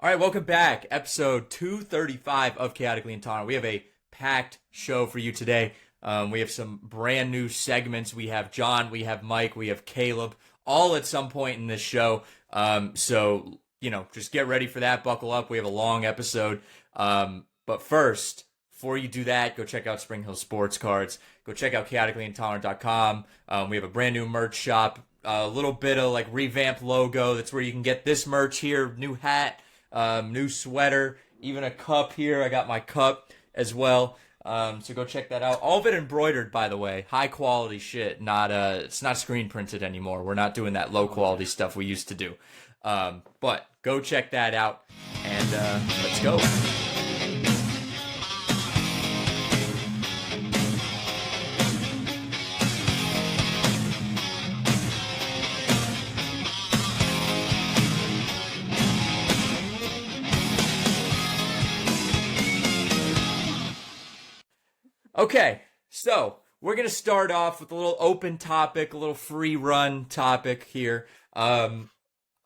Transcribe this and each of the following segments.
All right, welcome back. Episode 235 of Chaotically Intolerant. We have a packed show for you today. We have some brand new segments. We have John, we have Mike, we have Caleb, all at some point in this show. Just get ready for that. Buckle up. We have a long episode. But first, before you do that, go check out Spring Hill Sports Cards. Go check out chaoticallyintolerant.com. We have a brand new merch shop. A little bit of like revamped logo. That's where you can get this merch here. New hat. New sweater, even a cup here. I got my cup as well. So go check that out. All of it embroidered, by the way. High quality shit. It's not screen printed anymore. We're not doing that low quality stuff we used to do. But go check that out and let's go. Okay, so we're going to start off with a little open topic, a little free run topic here. I'm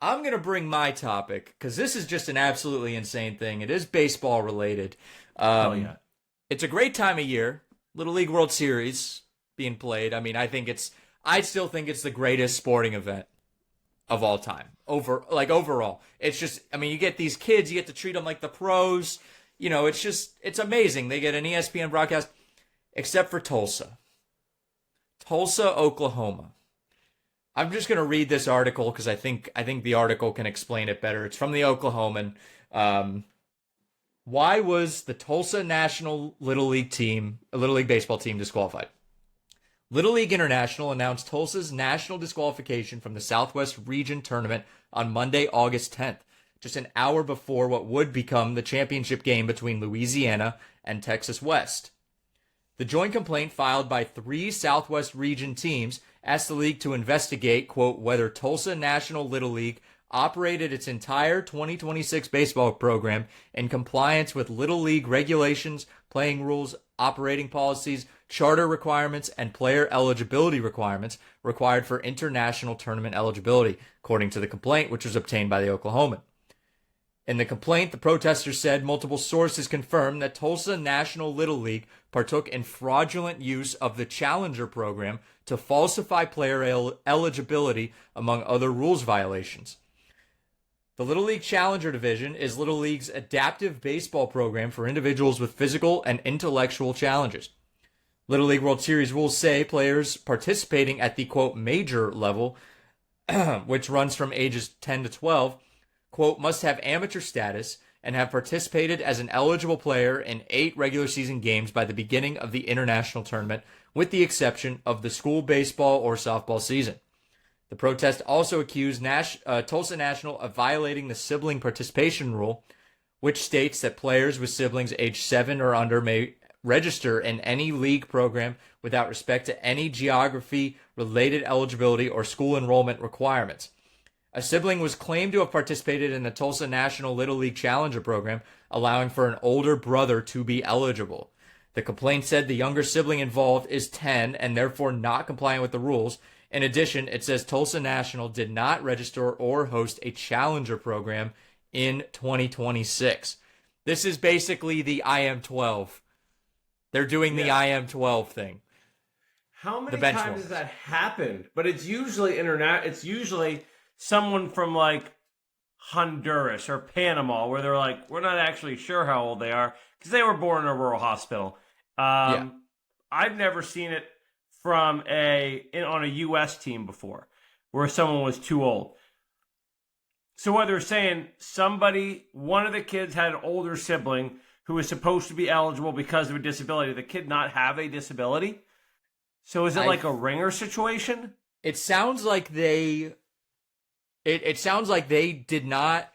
going to bring my topic because this is just an absolutely insane thing. It is baseball related. Yeah. It's a great time of year. Little League World Series being played. I mean, I still think it's the greatest sporting event of all time. Overall. It's just, I mean, you get these kids, you get to treat them like the pros. You know, it's amazing. They get an ESPN broadcast. Except for Tulsa, Oklahoma. I'm just going to read this article because I think the article can explain it better. It's from the Oklahoman. Why was the Tulsa National Little League baseball team disqualified? Little League International announced Tulsa's national disqualification from the Southwest Region Tournament on Monday, August 10th, just an hour before what would become the championship game between Louisiana and Texas West. The joint complaint filed by 3 Southwest Region teams asked the league to investigate, quote, whether Tulsa National Little League operated its entire 2026 baseball program in compliance with Little League regulations, playing rules, operating policies, charter requirements, and player eligibility requirements required for international tournament eligibility, according to the complaint, which was obtained by the Oklahoman. In the complaint, the protesters said multiple sources confirmed that Tulsa National Little League partook in fraudulent use of the Challenger program to falsify player eligibility, among other rules violations. The Little League Challenger Division is Little League's adaptive baseball program for individuals with physical and intellectual challenges. Little League World Series rules say players participating at the, quote, major level, which runs from ages 10 to 12, quote, must have amateur status and have participated as an eligible player in 8 regular season games by the beginning of the international tournament, with the exception of the school baseball or softball season. The protest also accused Tulsa National of violating the sibling participation rule, which states that players with siblings age 7 or under may register in any league program without respect to any geography-related eligibility or school enrollment requirements. A sibling was claimed to have participated in the Tulsa National Little League Challenger program, allowing for an older brother to be eligible. The complaint said the younger sibling involved is 10 and therefore not compliant with the rules. In addition, it says Tulsa National did not register or host a Challenger program in 2026. This is basically the IM-12. They're doing the IM-12 thing. How many times has that happened? But it's usually It's usually someone from like Honduras or Panama, where they're like, we're not actually sure how old they are because they were born in a rural hospital. I've never seen it from on a U.S. team before, where someone was too old. So what they're saying, one of the kids had an older sibling who was supposed to be eligible because of a disability. Did the kid not have a disability? So is it like a ringer situation? It sounds like It sounds like they did not.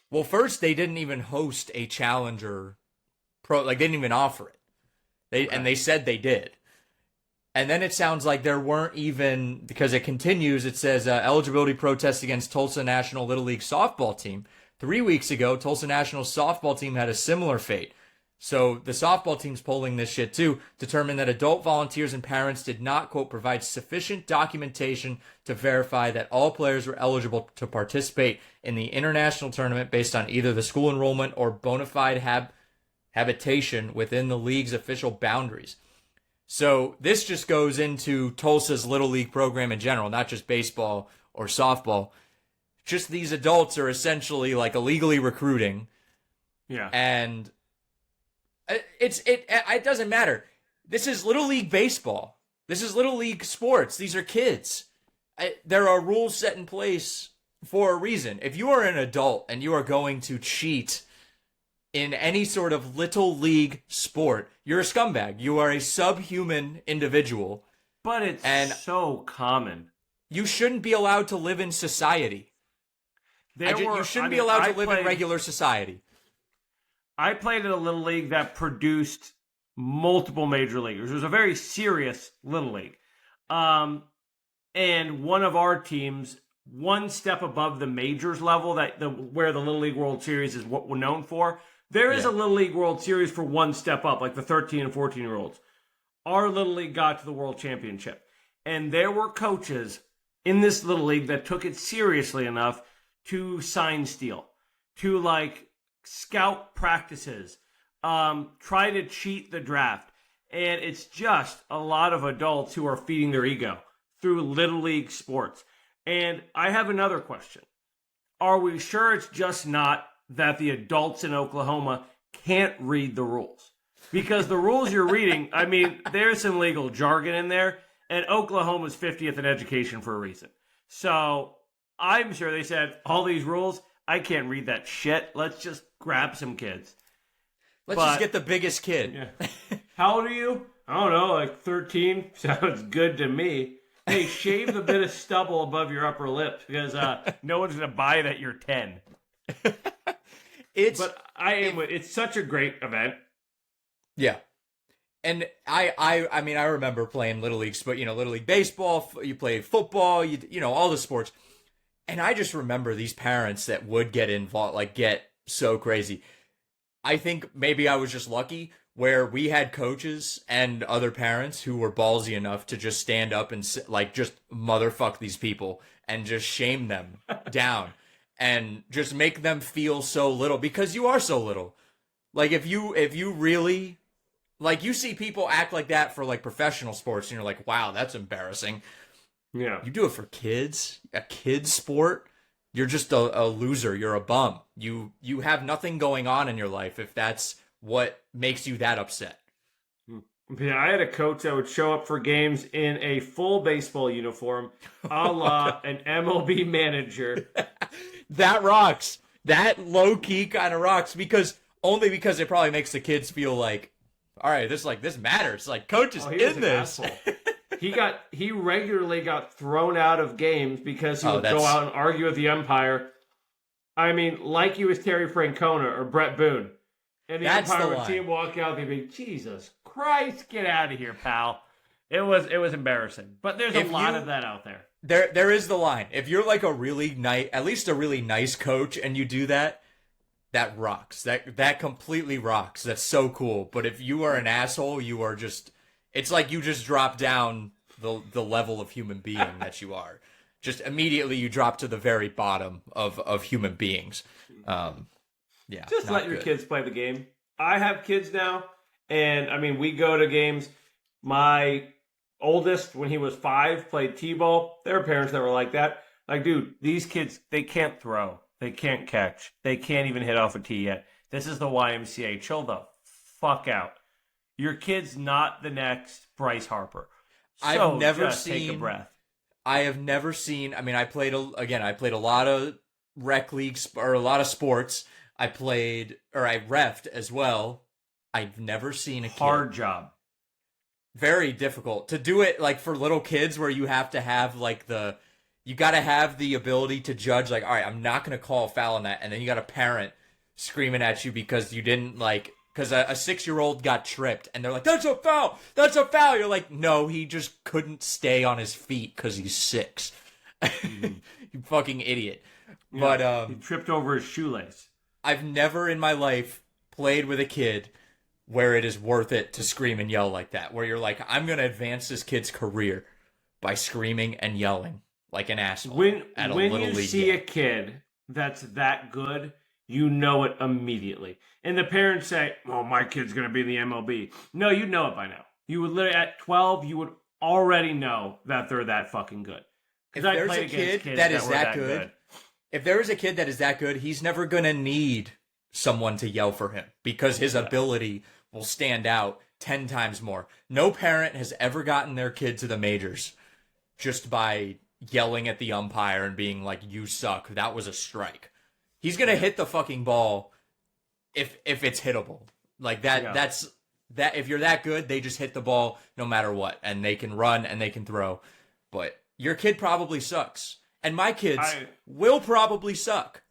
Well, first they didn't even host a Challenger Pro. Like they didn't even offer it. And they said they did. And then it sounds like there weren't even, because it continues. It says eligibility protest against Tulsa National Little League softball team. 3 weeks ago, Tulsa National softball team had a similar fate. So the softball team's polling this shit too, determined that adult volunteers and parents did not, quote, provide sufficient documentation to verify that all players were eligible to participate in the international tournament based on either the school enrollment or bona fide habitation within the league's official boundaries. So this just goes into Tulsa's Little League program in general, not just baseball or softball. Just these adults are essentially like illegally recruiting. Yeah. And it doesn't matter. This is Little League baseball. This is Little League sports. These are kids. There are rules set in place for a reason. If you are an adult and you are going to cheat in any sort of Little League sport, you're a scumbag. You are a subhuman individual. But it's so common. You shouldn't be allowed to live in society. You shouldn't be allowed to live in regular society. I played in a Little League that produced multiple major leaguers. It was a very serious Little League. And one of our teams, one step above the majors level, where the Little League World Series is what we're known for, there is a Little League World Series for one step up, like the 13 and 14-year-olds. Our Little League got to the World Championship. And there were coaches in this Little League that took it seriously enough to sign steal, to scout practices, try to cheat the draft. And it's just a lot of adults who are feeding their ego through Little League sports. And I have another question. Are we sure it's just not that the adults in Oklahoma can't read the rules? Because the rules you're reading, I mean, there's some legal jargon in there, and Oklahoma's 50th in education for a reason. So I'm sure they said, all these rules, I can't read that shit. Let's just grab some kids. Let's just get the biggest kid. Yeah. How old are you? I don't know, like 13. Sounds good to me. Hey, shave the bit of stubble above your upper lip because no one's going to buy that you're 10. It's such a great event. Yeah. And I mean, I remember playing Little League, but Little League baseball, you played football, all the sports. And I just remember these parents that would get involved, get so crazy. I think maybe I was just lucky where we had coaches and other parents who were ballsy enough to just stand up and just motherfuck these people and just shame them down and just make them feel so little because you are so little. If you really, you see people act like that for professional sports and you're like, wow, that's embarrassing. Yeah. You do it for kids, a kid's sport. You're just a loser. You're a bum. You have nothing going on in your life if that's what makes you that upset. Yeah, I had a coach that would show up for games in a full baseball uniform, a la an MLB manager. That rocks. That low-key kind of rocks because it probably makes the kids feel like, all right, this matters. Coach is in this. He regularly got thrown out of games because he would go out and argue with the umpire. I mean, like he was Terry Francona or Brett Boone. And the umpire would see him walk out and be, Jesus Christ, get out of here, pal. It was embarrassing. But there's a lot of that out there. There is the line. If you're a really nice, at least a really nice coach and you do that, that rocks. That completely rocks. That's so cool. But if you are an asshole, you are just... It's like you just drop down the level of human being that you are. Just immediately you drop to the very bottom of human beings. Yeah. Just let your kids play the game. I have kids now, and I mean, we go to games. My oldest, when he was 5, played t-ball. There were parents that were like that. Dude, these kids, they can't throw. They can't catch. They can't even hit off a tee yet. This is the YMCA. Chill the fuck out. Your kid's not the next Bryce Harper. I've never seen. Take a breath. I have never seen. I mean, I played a lot of rec leagues or a lot of sports. I reffed as well. I've never seen a kid. Hard job. Very difficult to do it for little kids where you have to have you got to have the ability to judge all right, I'm not going to call a foul on that, and then you got a parent screaming at you because you didn't because a 6-year-old got tripped and they're like, that's a foul, you're like, no, he just couldn't stay on his feet because he's 6. You fucking idiot. Yeah, but he tripped over his shoelace. I've never in my life played with a kid where it is worth it to scream and yell like that, where you're like, I'm going to advance this kid's career by screaming and yelling like an asshole at a little league game. When you see a kid that's that good, you know it immediately. And the parents say, "Oh, my kid's going to be in the MLB." No, you know it by now. You would literally, at 12, you would already know that they're that fucking good. If there's a kid that is that good, if there is a kid that is that good, he's never going to need someone to yell for him because his ability will stand out 10 times more. No parent has ever gotten their kid to the majors just by yelling at the umpire and being like, "You suck. That was a strike." He's going to hit the fucking ball if it's hittable. Like that's if you're that good, they just hit the ball no matter what, and they can run and they can throw. But your kid probably sucks. And my kids will probably suck.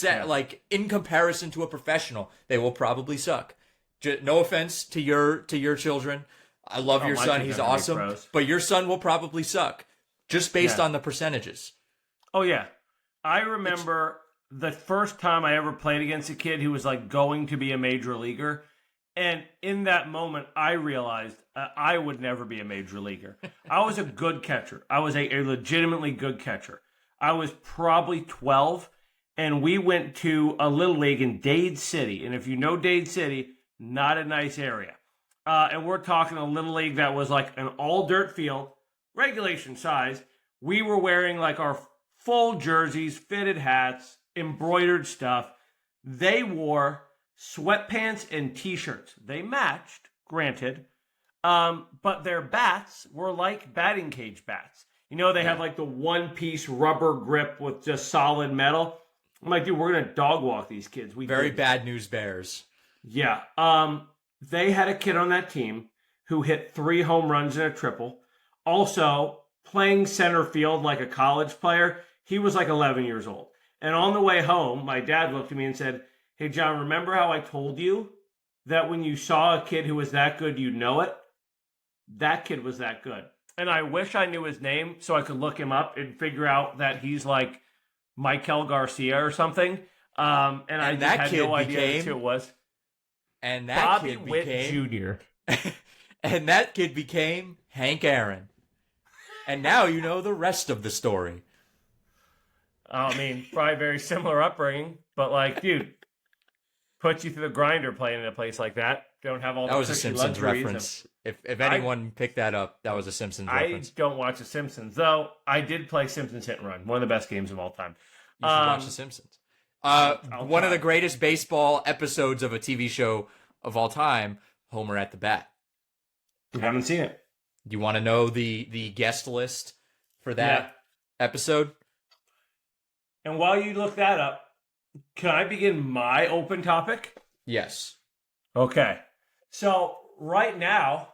Like, in comparison to a professional, they will probably suck. No offense to your children. I love your son. He's awesome. But your son will probably suck just based on the percentages. Oh, yeah. I remember the first time I ever played against a kid who was, like, going to be a major leaguer. And in that moment, I realized I would never be a major leaguer. I was a good catcher. I was a legitimately good catcher. I was probably 12, and we went to a little league in Dade City. And if you know Dade City, not a nice area. And we're talking a little league that was like an all-dirt field, regulation size. We were wearing like our full jerseys, fitted hats, embroidered stuff. They wore sweatpants and T-shirts. They matched, granted, but their bats were like batting cage bats. You know, they have like the one-piece rubber grip with just solid metal. I'm like, dude, we're going to dog walk these kids. Very bad news bears. Yeah. They had a kid on that team who hit 3 home runs and a triple. Also, playing center field like a college player, he was like 11 years old. And on the way home, my dad looked at me and said, "Hey, John, remember how I told you that when you saw a kid who was that good, you'd know it? That kid was that good." And I wish I knew his name so I could look him up and figure out that he's like Michael Garcia or something. And I just had no idea who it was. And that Bobby kid Witt became Jr. And that kid became Hank Aaron. And now you know the rest of the story. I mean, probably very similar upbringing, but like, dude, put you through the grinder playing in a place like that. Don't have all that was a Simpsons reference. If anyone picked that up, that was a Simpsons reference. I don't watch The Simpsons, though. I did play Simpsons Hit and Run, one of the best games of all time. You should watch The Simpsons. One of the greatest baseball episodes of a TV show of all time, Homer at the Bat. You haven't seen it. Do you want to know the guest list for that episode? And while you look that up, can I begin my open topic? Yes. Okay. So, right now,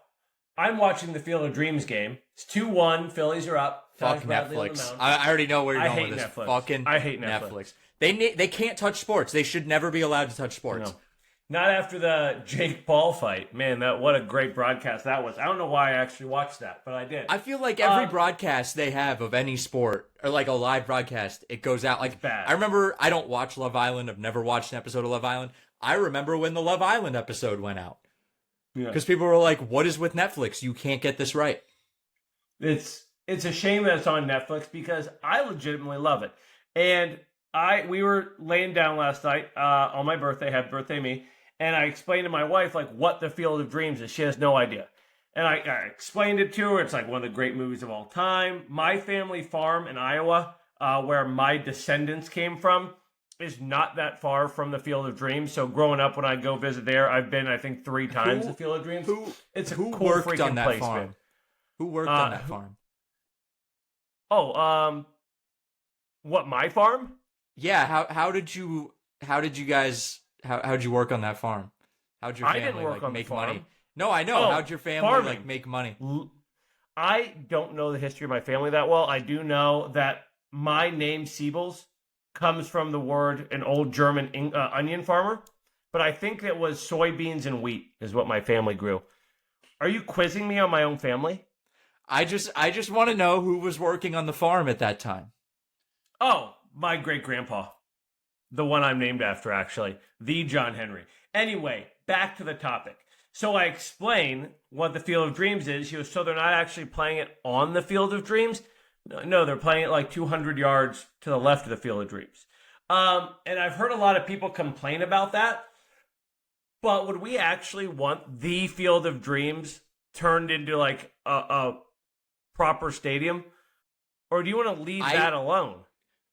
I'm watching the Field of Dreams game. It's 2-1. Phillies are up. Fuck Netflix. I already know where you're going with this. Fucking I hate Netflix. They can't touch sports. They should never be allowed to touch sports. No. Not after the Jake Paul fight. Man, what a great broadcast that was. I don't know why I actually watched that, but I did. I feel like every broadcast they have of any sport, or like a live broadcast, it goes out like bad. I remember, I don't watch Love Island. I've never watched an episode of Love Island. I remember when the Love Island episode went out. Because people were like, "What is with Netflix? You can't get this right." It's a shame that it's on Netflix because I legitimately love it. And we were laying down last night on my birthday, happy birthday me, and I explained to my wife like what the Field of Dreams is. She has no idea. And I explained it to her. It's like one of the great movies of all time. My family farm in Iowa, where my descendants came from, is not that far from the Field of Dreams. So growing up, when I go visit there, I've been, I think, 3 times the Field of Dreams. It's a cool freaking place, man. Who worked on that farm? Oh, what, my farm? Yeah, how did you work on that farm? How'd your family make money? No, I know. How'd your family make money? I don't know the history of my family that well. I do know that my name Siebels comes from the word an old German onion farmer, but I think it was soybeans and wheat is what my family grew. Are you quizzing me on my own family? I just want to know who was working on the farm at that time. Oh, my great-grandpa. The one I'm named after, actually. The John Henry. Anyway, back to the topic. So I explain what the Field of Dreams is. She goes, so they're not actually playing it on the Field of Dreams? No, they're playing it like 200 yards to the left of the Field of Dreams. And I've heard a lot of people complain about that. But would we actually want the Field of Dreams turned into like a proper stadium? Or do you want to leave that alone?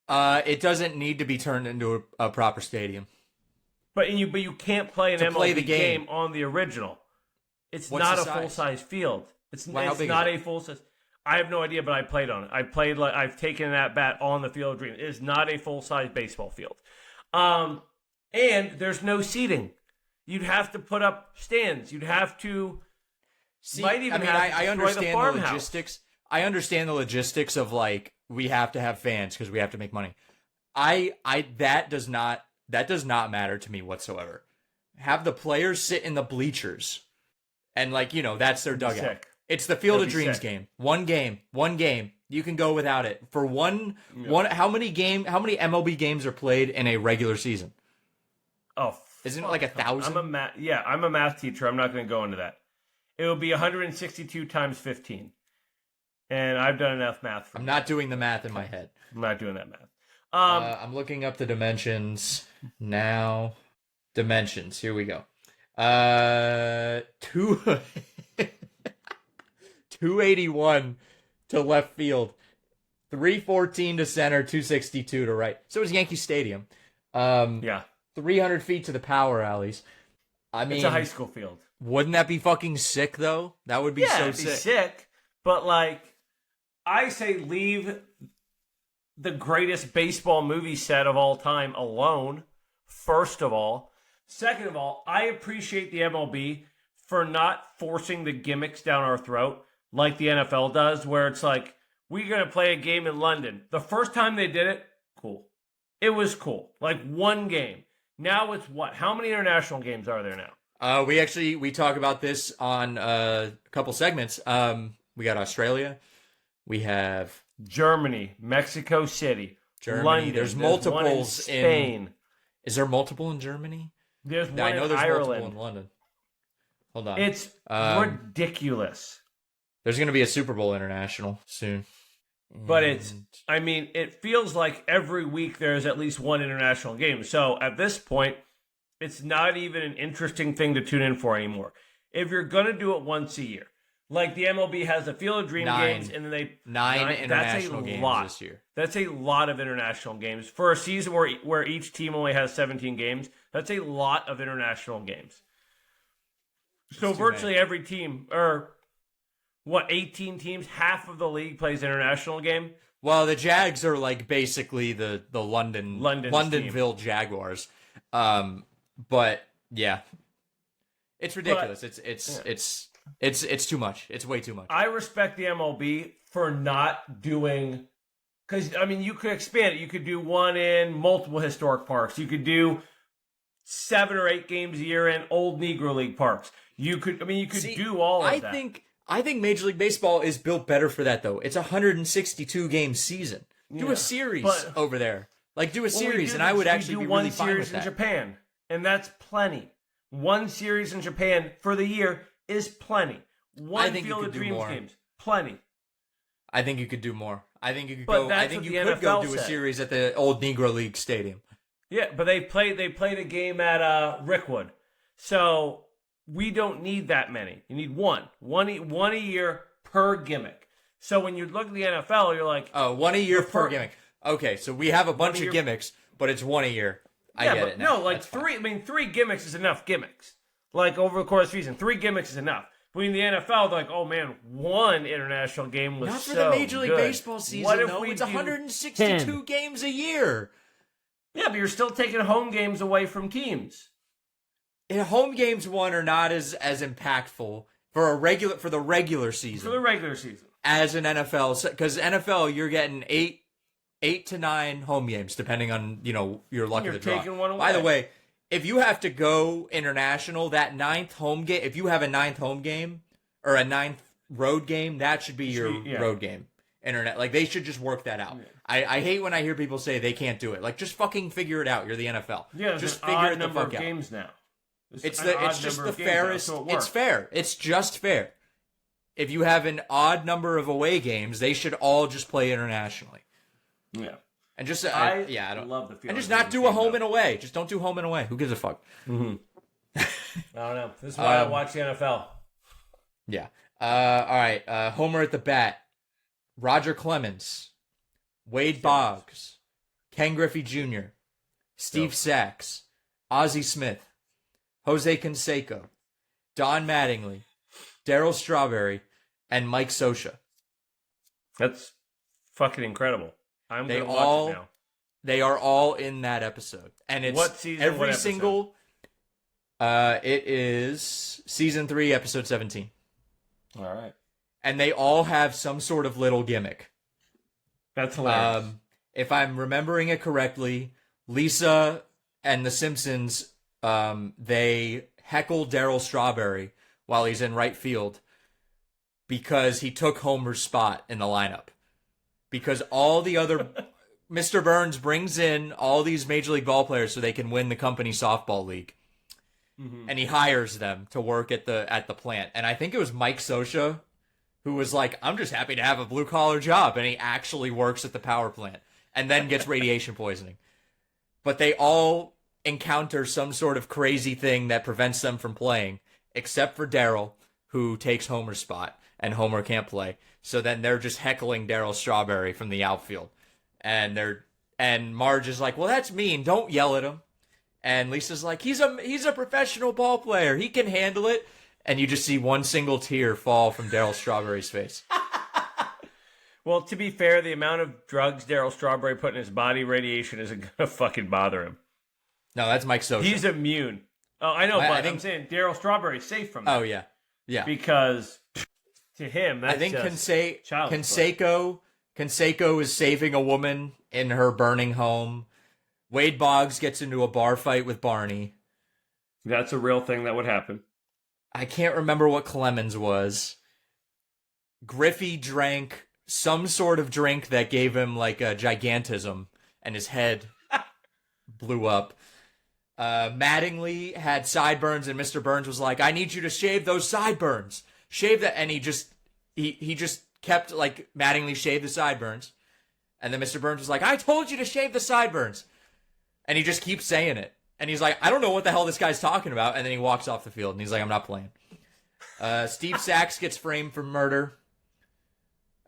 It doesn't need to be turned into a proper stadium. But you can't play an MLB game on the original. It's not a full-size field. It's not a full-size. I have no idea, but I played on it. I've taken that bat on the Field of Dreams. It is not a full-size baseball field. And there's no seating. You'd have to put up stands. You'd have to. I understand the logistics. I understand the logistics of like we have to have fans because we have to make money. That does not matter to me whatsoever. Have the players sit in the bleachers, and that's their dugout. Sick. It's the Field of Dreams game. One game. You can go without it for one. How many MLB games are played in a regular season? Oh, isn't it like 1,000? I'm a math teacher. I'm not going to go into that. It will be 162 times 15. And I've done enough math for I'm not doing the math in my head. I'm not doing that math. I'm looking up the dimensions now. Dimensions. Here we go. 281 to left field. 314 to center. 262 to right. So it's Yankee Stadium. 300 feet to the power alleys. I mean, it's a high school field. Wouldn't that be fucking sick, though? That would be so it'd be sick. But, I say leave the greatest baseball movie set of all time alone, first of all. Second of all, I appreciate the MLB for not forcing the gimmicks down our throat like the NFL does, where it's like, we're going to play a game in London. The first time they did it, cool. It was cool. Like one game. Now it's what? How many international games are there now? We talk about this on a couple segments. We got Australia. We have Germany, Mexico City, Germany. London. There's multiples in Spain. Is there multiple in Germany? There's one in Ireland. Multiple in London. Hold on. It's ridiculous. There's going to be a Super Bowl international soon. But it feels like every week there's at least one international game. So at this point, it's not even an interesting thing to tune in for anymore. If you're going to do it once a year, like the MLB has the Field of Dream games, and then nine international games this year. That's a lot of international games. For a season where each team only has 17 games, that's a lot of international games. So virtually every team, 18 teams, half of the league plays international game? Well, the Jags are basically the Londonville team. Jaguars. But yeah. It's ridiculous. It's too much. It's way too much. I respect the MLB for not doing, because you could expand it. You could do one in multiple historic parks. You could do 7 or 8 games a year in old Negro League parks. You could do all of that. I think Major League Baseball is built better for that, though. It's a 162 game season. Do a series over there. Do a series, and I would actually be really fine with that. One series in Japan, and that's plenty. One series in Japan for the year is plenty. One Field of Dreams games, plenty. I think you could do more. I think you could go. I think you could go do a series at the old Negro League Stadium. Yeah, but they played a game at Rickwood, so we don't need that many. You need one a year per gimmick. So when you look at the NFL, you're like, oh, one a year per gimmick. Okay, so we have a bunch of gimmicks, but it's one a year. I get it now. No, three. Fine. 3 gimmicks is enough gimmicks. Over the course of the season, 3 gimmicks is enough. But in the NFL, they're like, oh man, one international game was not for so the Major League good. Baseball season. What if though? It's 162 games a year. Yeah, but you're still taking home games away from teams. And home games are not as impactful for the regular season. For the regular season, as an NFL, because NFL you're getting 8 to 9 home games depending on your luck of the draw. You're taking one away. By the way, if you have to go international, that 9th home game, if you have a 9th home game or a 9th road game, that should be your road game. They should just work that out. Yeah. I hate when I hear people say they can't do it. Just fucking figure it out. You're the NFL. Yeah, just figure it the fuck out. Games now. It's just the fairest. It's fair. It's just fair. If you have an odd number of away games, they should all just play internationally. Yeah. And just I don't love the field. And just not do a home and away. Just don't do home and away. Who gives a fuck? Mm-hmm. I don't know. This is why I watch the NFL. Yeah. All right. Homer at the bat. Roger Clemens, Wade Boggs, Ken Griffey Jr., Steve Sachs, Ozzie Smith, Jose Canseco, Don Mattingly, Darryl Strawberry, and Mike Scioscia. That's fucking incredible. I'm going to watch it now. They are all in that episode. And it's what season, every single... it is season 3, episode 17. All right. And they all have some sort of little gimmick. That's hilarious. If I'm remembering it correctly, Lisa and The Simpsons, they heckle Darryl Strawberry while he's in right field because he took Homer's spot in the lineup. Because all the other... Mr. Burns brings in all these Major League ball players so they can win the company softball league. Mm-hmm. And he hires them to work at the plant. And I think it was Mike Scioscia who was like, I'm just happy to have a blue-collar job. And he actually works at the power plant and then gets radiation poisoning. But they all encounter some sort of crazy thing that prevents them from playing, except for Darryl, who takes Homer's spot, and Homer can't play. So then they're just heckling Darryl Strawberry from the outfield. And Marge is like, well, that's mean. Don't yell at him. And Lisa's like, he's a professional ball player. He can handle it. And you just see one single tear fall from Darryl Strawberry's face. Well, to be fair, the amount of drugs Darryl Strawberry put in his body, radiation isn't going to fucking bother him. No, that's Mike Scioscia. He's immune. Oh, I know, but I'm saying Darryl Strawberry's safe from that. Oh, yeah. Yeah. Because to him, that's I think Canseco is saving a woman in her burning home. Wade Boggs gets into a bar fight with Barney. That's a real thing that would happen. I can't remember what Clemens was. Griffey drank some sort of drink that gave him like a gigantism, and his head blew up. Mattingly had sideburns, and Mr. Burns was like, I need you to shave those sideburns. Shave that. And he just kept, like, Mattingly shaved the sideburns. And then Mr. Burns was like, I told you to shave the sideburns. And he just keeps saying it. And he's like, I don't know what the hell this guy's talking about. And then he walks off the field, and he's like, I'm not playing. Steve Sachs gets framed for murder.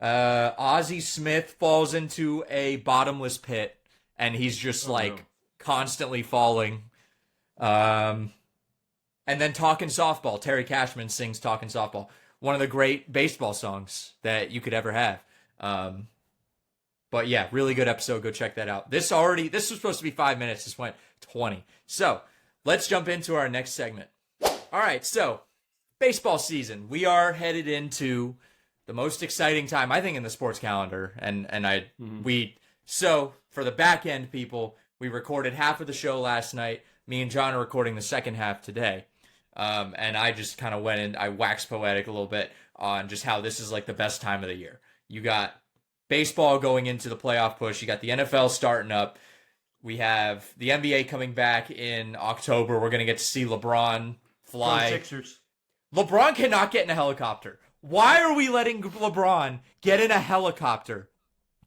Ozzie Smith falls into a bottomless pit, and he's just, constantly falling. And then Talkin' Softball. Terry Cashman sings Talkin' Softball. One of the great baseball songs that you could ever have. But yeah, really good episode. Go check that out. This was supposed to be 5 minutes. This went 20. So let's jump into our next segment. All right. So baseball season. We are headed into the most exciting time, I think, in the sports calendar. So for the back end people, we recorded half of the show last night. Me and John are recording the second half today. And I just kind of went and I waxed poetic a little bit on just how this is like the best time of the year. You got baseball going into the playoff push. You got the NFL starting up. We have the NBA coming back in October. We're going to get to see LeBron fly. Sixers. LeBron cannot get in a helicopter. Why are we letting LeBron get in a helicopter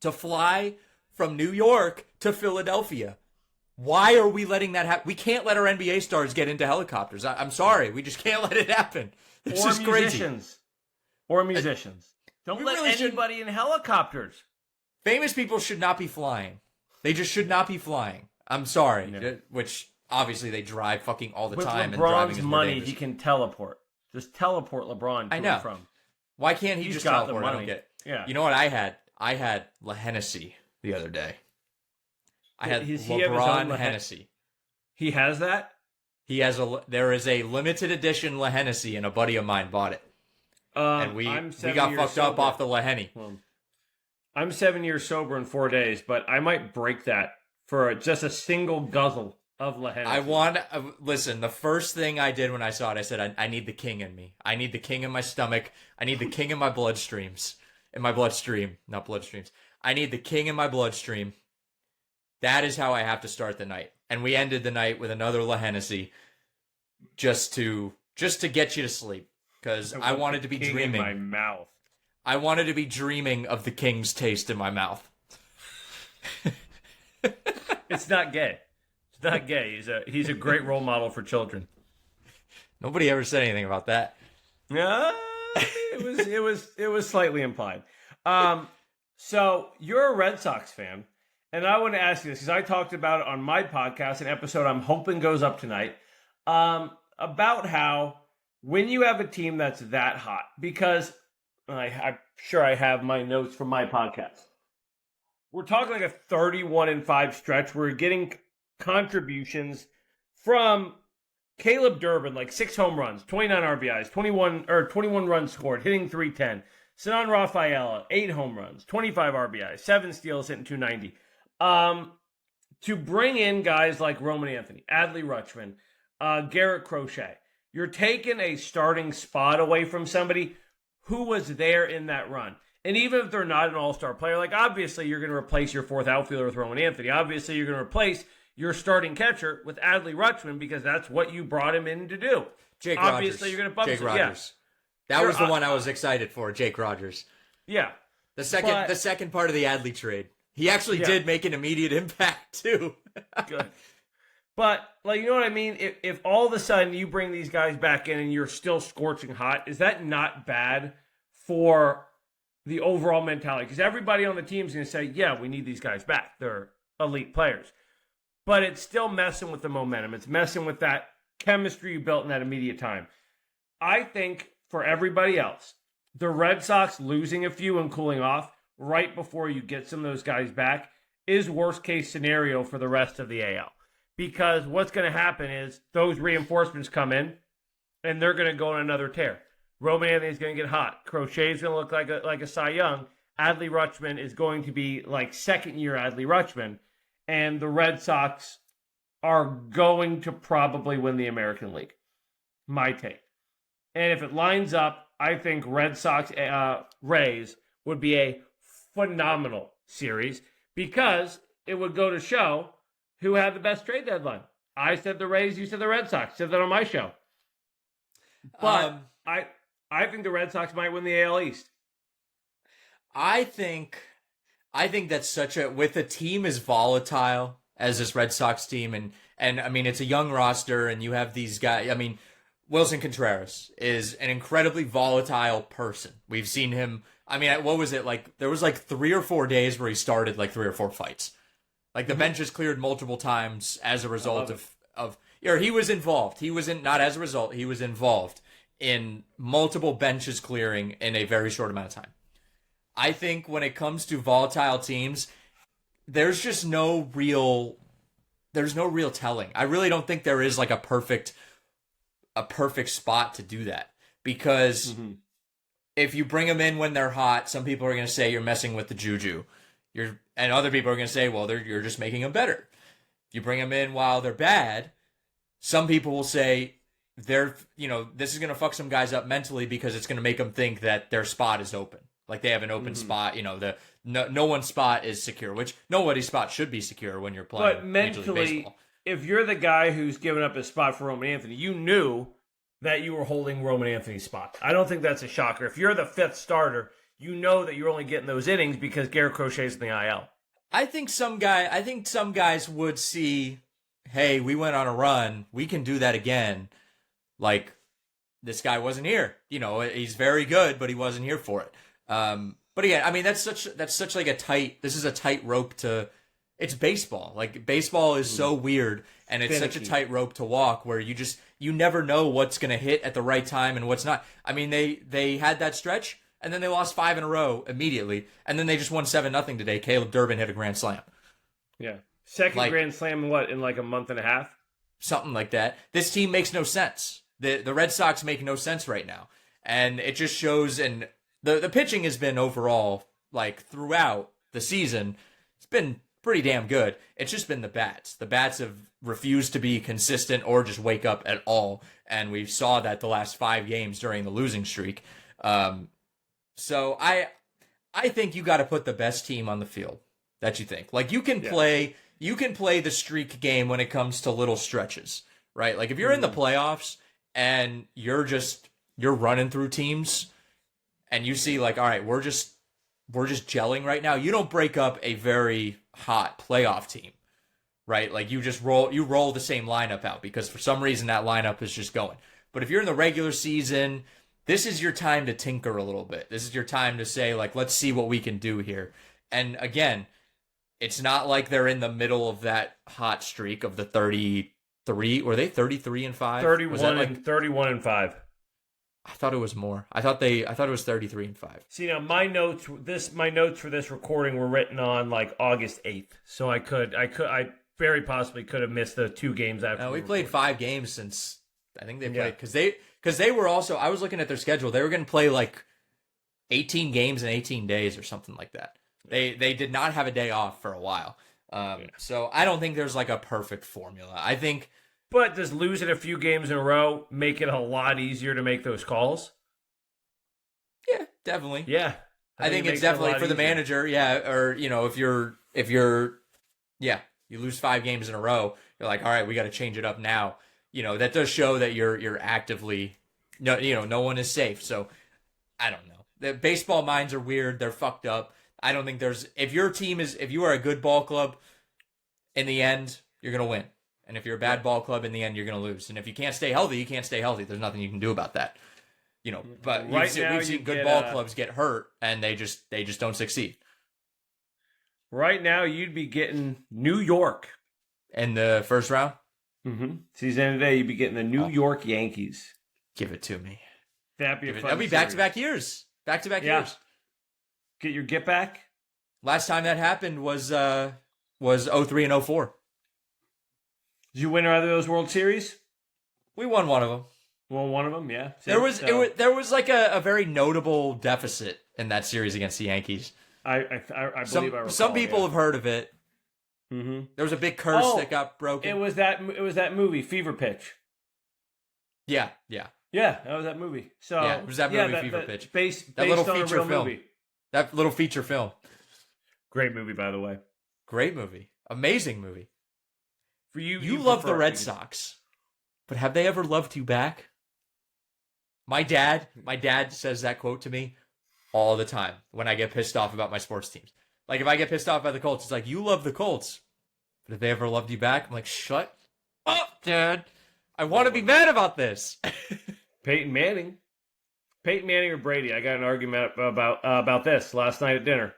to fly from New York to Philadelphia? Why are we letting that happen? We can't let our NBA stars get into helicopters. I'm sorry. We just can't let it happen. This is crazy. Or musicians. Don't let anybody in helicopters. Famous people should not be flying. They just should not be flying. I'm sorry. No. Which, obviously, they drive fucking all the time. With LeBron's money, he can teleport. Just teleport LeBron to and from. Why can't he just teleport? I don't get it. Yeah. You know what I had? I had La Hennessy the other day. I had LeBron Hennessy. He has that? There is a limited edition La Hennessy, and a buddy of mine bought it. And we got fucked up off the La Henny. Well, I'm 7 years sober in 4 days, but I might break that for just a single guzzle of La Hennessy. Listen, the first thing I did when I saw it, I said, I need the king in me. I need the king in my stomach. I need the king in my bloodstreams. In my bloodstream, not bloodstreams. I need the king in my bloodstream. That is how I have to start the night. And we ended the night with another La Hennessy. just to get you to sleep, because I wanted to be dreaming. In my mouth. I wanted to be dreaming of the king's taste in my mouth. It's not gay. It's not gay. He's a great role model for children. Nobody ever said anything about that. Yeah, it was slightly implied. So you're a Red Sox fan, and I want to ask you this because I talked about it on my podcast, an episode I'm hoping goes up tonight, about how when you have a team that's that hot, because I'm sure I have my notes from my podcast. We're talking like a 31-5 stretch. We're getting contributions from Caleb Durbin, like 6 home runs, 29 RBIs, 21 runs scored, hitting .310. Sinan Rafaela, 8 home runs, 25 RBIs, 7 steals, hitting .290. To bring in guys like Roman Anthony, Adley Rutschman, Garrett Crochet, you're taking a starting spot away from somebody who was there in that run. And even if they're not an all-star player, like obviously you're going to replace your 4th outfielder with Roman Anthony. Obviously you're going to replace your starting catcher with Adley Rutschman because that's what you brought him in to do. Jake obviously Rogers. You're going to bump Jake Rogers. Yeah. That was the one I was excited for, Jake Rogers. Yeah. The second part of the Adley trade. He actually did make an immediate impact too. Good. But, like, you know what I mean? If all of a sudden you bring these guys back in and you're still scorching hot, is that not bad for the overall mentality? Because everybody on the team is going to say, yeah, we need these guys back. They're elite players. But it's still messing with the momentum. It's messing with that chemistry you built in that immediate time. I think for everybody else, the Red Sox losing a few and cooling off right before you get some of those guys back is worst case scenario for the rest of the AL. Because what's going to happen is those reinforcements come in and they're going to go on another tear. Roman Anthony's going to get hot. Crochet is going to look like a Cy Young. Adley Rutschman is going to be like second-year Adley Rutschman. And the Red Sox are going to probably win the American League. My take. And if it lines up, I think Red Sox Rays would be a phenomenal series because it would go to show who had the best trade deadline. I said the Rays, you said the Red Sox. Said that on my show. But I think the Red Sox might win the AL East. I think that's with a team as volatile as this Red Sox team, and I mean, it's a young roster, and you have these guys. I mean, Wilson Contreras is an incredibly volatile person. We've seen him. I mean, what was it like? There was like 3 or 4 days where he started like 3 or 4 fights. Like the bench is cleared multiple times as a result of he was involved. He was involved in multiple benches clearing in a very short amount of time. I think when it comes to volatile teams, there's just no real telling. I really don't think there is like a perfect spot to do that, because if you bring them in when they're hot, some people are going to say you're messing with the juju. And other people are going to say, well, you're just making them better. If you bring them in while they're bad, some people will say this is going to fuck some guys up mentally because it's going to make them think that their spot is open. Like they have an open spot, no one's spot is secure, which nobody's spot should be secure when you're playing. But mentally, if you're the guy who's given up his spot for Roman Anthony, you knew that you were holding Roman Anthony's spot. I don't think that's a shocker. If you're the 5th starter, you know that you're only getting those innings because Garrett Crochet's in the IL. I think some guys would see, hey, we went on a run, we can do that again. Like, this guy wasn't here. He's very good, but he wasn't here for it. But again, I mean, that's such like this is a tight rope it's baseball. Like, baseball is so weird, and it's such a tight rope to walk where you never know what's going to hit at the right time and what's not. I mean, they had that stretch, and then they lost 5 in a row immediately, and then they just won 7-0 today. Caleb Durbin hit a grand slam. Yeah. Second grand slam in like a month and a half? Something like that. This team makes no sense. The Red Sox make no sense right now. And it just shows, and the pitching has been overall, like, throughout the season, it's been pretty damn good. It's just been the bats. The bats have refused to be consistent or just wake up at all. And we saw that the last 5 games during the losing streak. So I think you got to put the best team on the field that you think. Like, you can play the streak game when it comes to little stretches, right? Like if you're in the playoffs and you're running through teams and you see like, all right, we're just gelling right now. You don't break up a very hot playoff team, right? Like you roll the same lineup out because for some reason that lineup is just going. But if you're in the regular season, this is your time to tinker a little bit. This is your time to say like, let's see what we can do here. And again, it's not like they're in the middle of that hot streak of the 33. Were they 33-5? 31-5. I thought it was more. I thought it was 33-5. See, now my notes for this recording were written on like August 8th. So I very possibly could have missed the 2 games after. We played 5 games since I think they played because they were also, I was looking at their schedule. They were going to play like 18 games in 18 days or something like that. They did not have a day off for a while. So I don't think there's like a perfect formula. I think. But does losing a few games in a row make it a lot easier to make those calls? Yeah, definitely. Yeah. I think it's definitely for the manager. Yeah. Or, if you're, you lose 5 games in a row, you're like, all right, we got to change it up now. That does show that you're actively, no one is safe. So I don't know. The baseball minds are weird. They're fucked up. I don't think if you are a good ball club, in the end, you're going to win. And if you're a bad ball club, in the end, you're going to lose. And if you can't stay healthy, you can't stay healthy. There's nothing you can do about that. But we've seen good ball clubs get hurt, and they just don't succeed. Right now, you'd be getting New York. In the first round? Mm-hmm. Season end today, you'd be getting the New York Yankees. Give it to me. That'd be back-to-back years. Back-to-back years. Get your get back? Last time that happened was 03 and 04. Did you win either of those World Series? We won one of them. Won one of them, yeah. There was like a very notable deficit in that series against the Yankees. I believe I recall. Some people have heard of it. Mm-hmm. There was a big curse that got broken. It was that movie, Fever Pitch. Yeah, that was that movie. So it was that movie, Fever Pitch. Based little on feature a real film. movie. That little feature film. Great movie, by the way. Great movie. Amazing movie. For you, you love the Red Sox, but have they ever loved you back? My dad says that quote to me all the time when I get pissed off about my sports teams. Like if I get pissed off by the Colts, it's like, you love the Colts, but have they ever loved you back? I'm like, shut up, Dad. I want to be mad about this. Peyton Manning or Brady? I got an argument about this last night at dinner.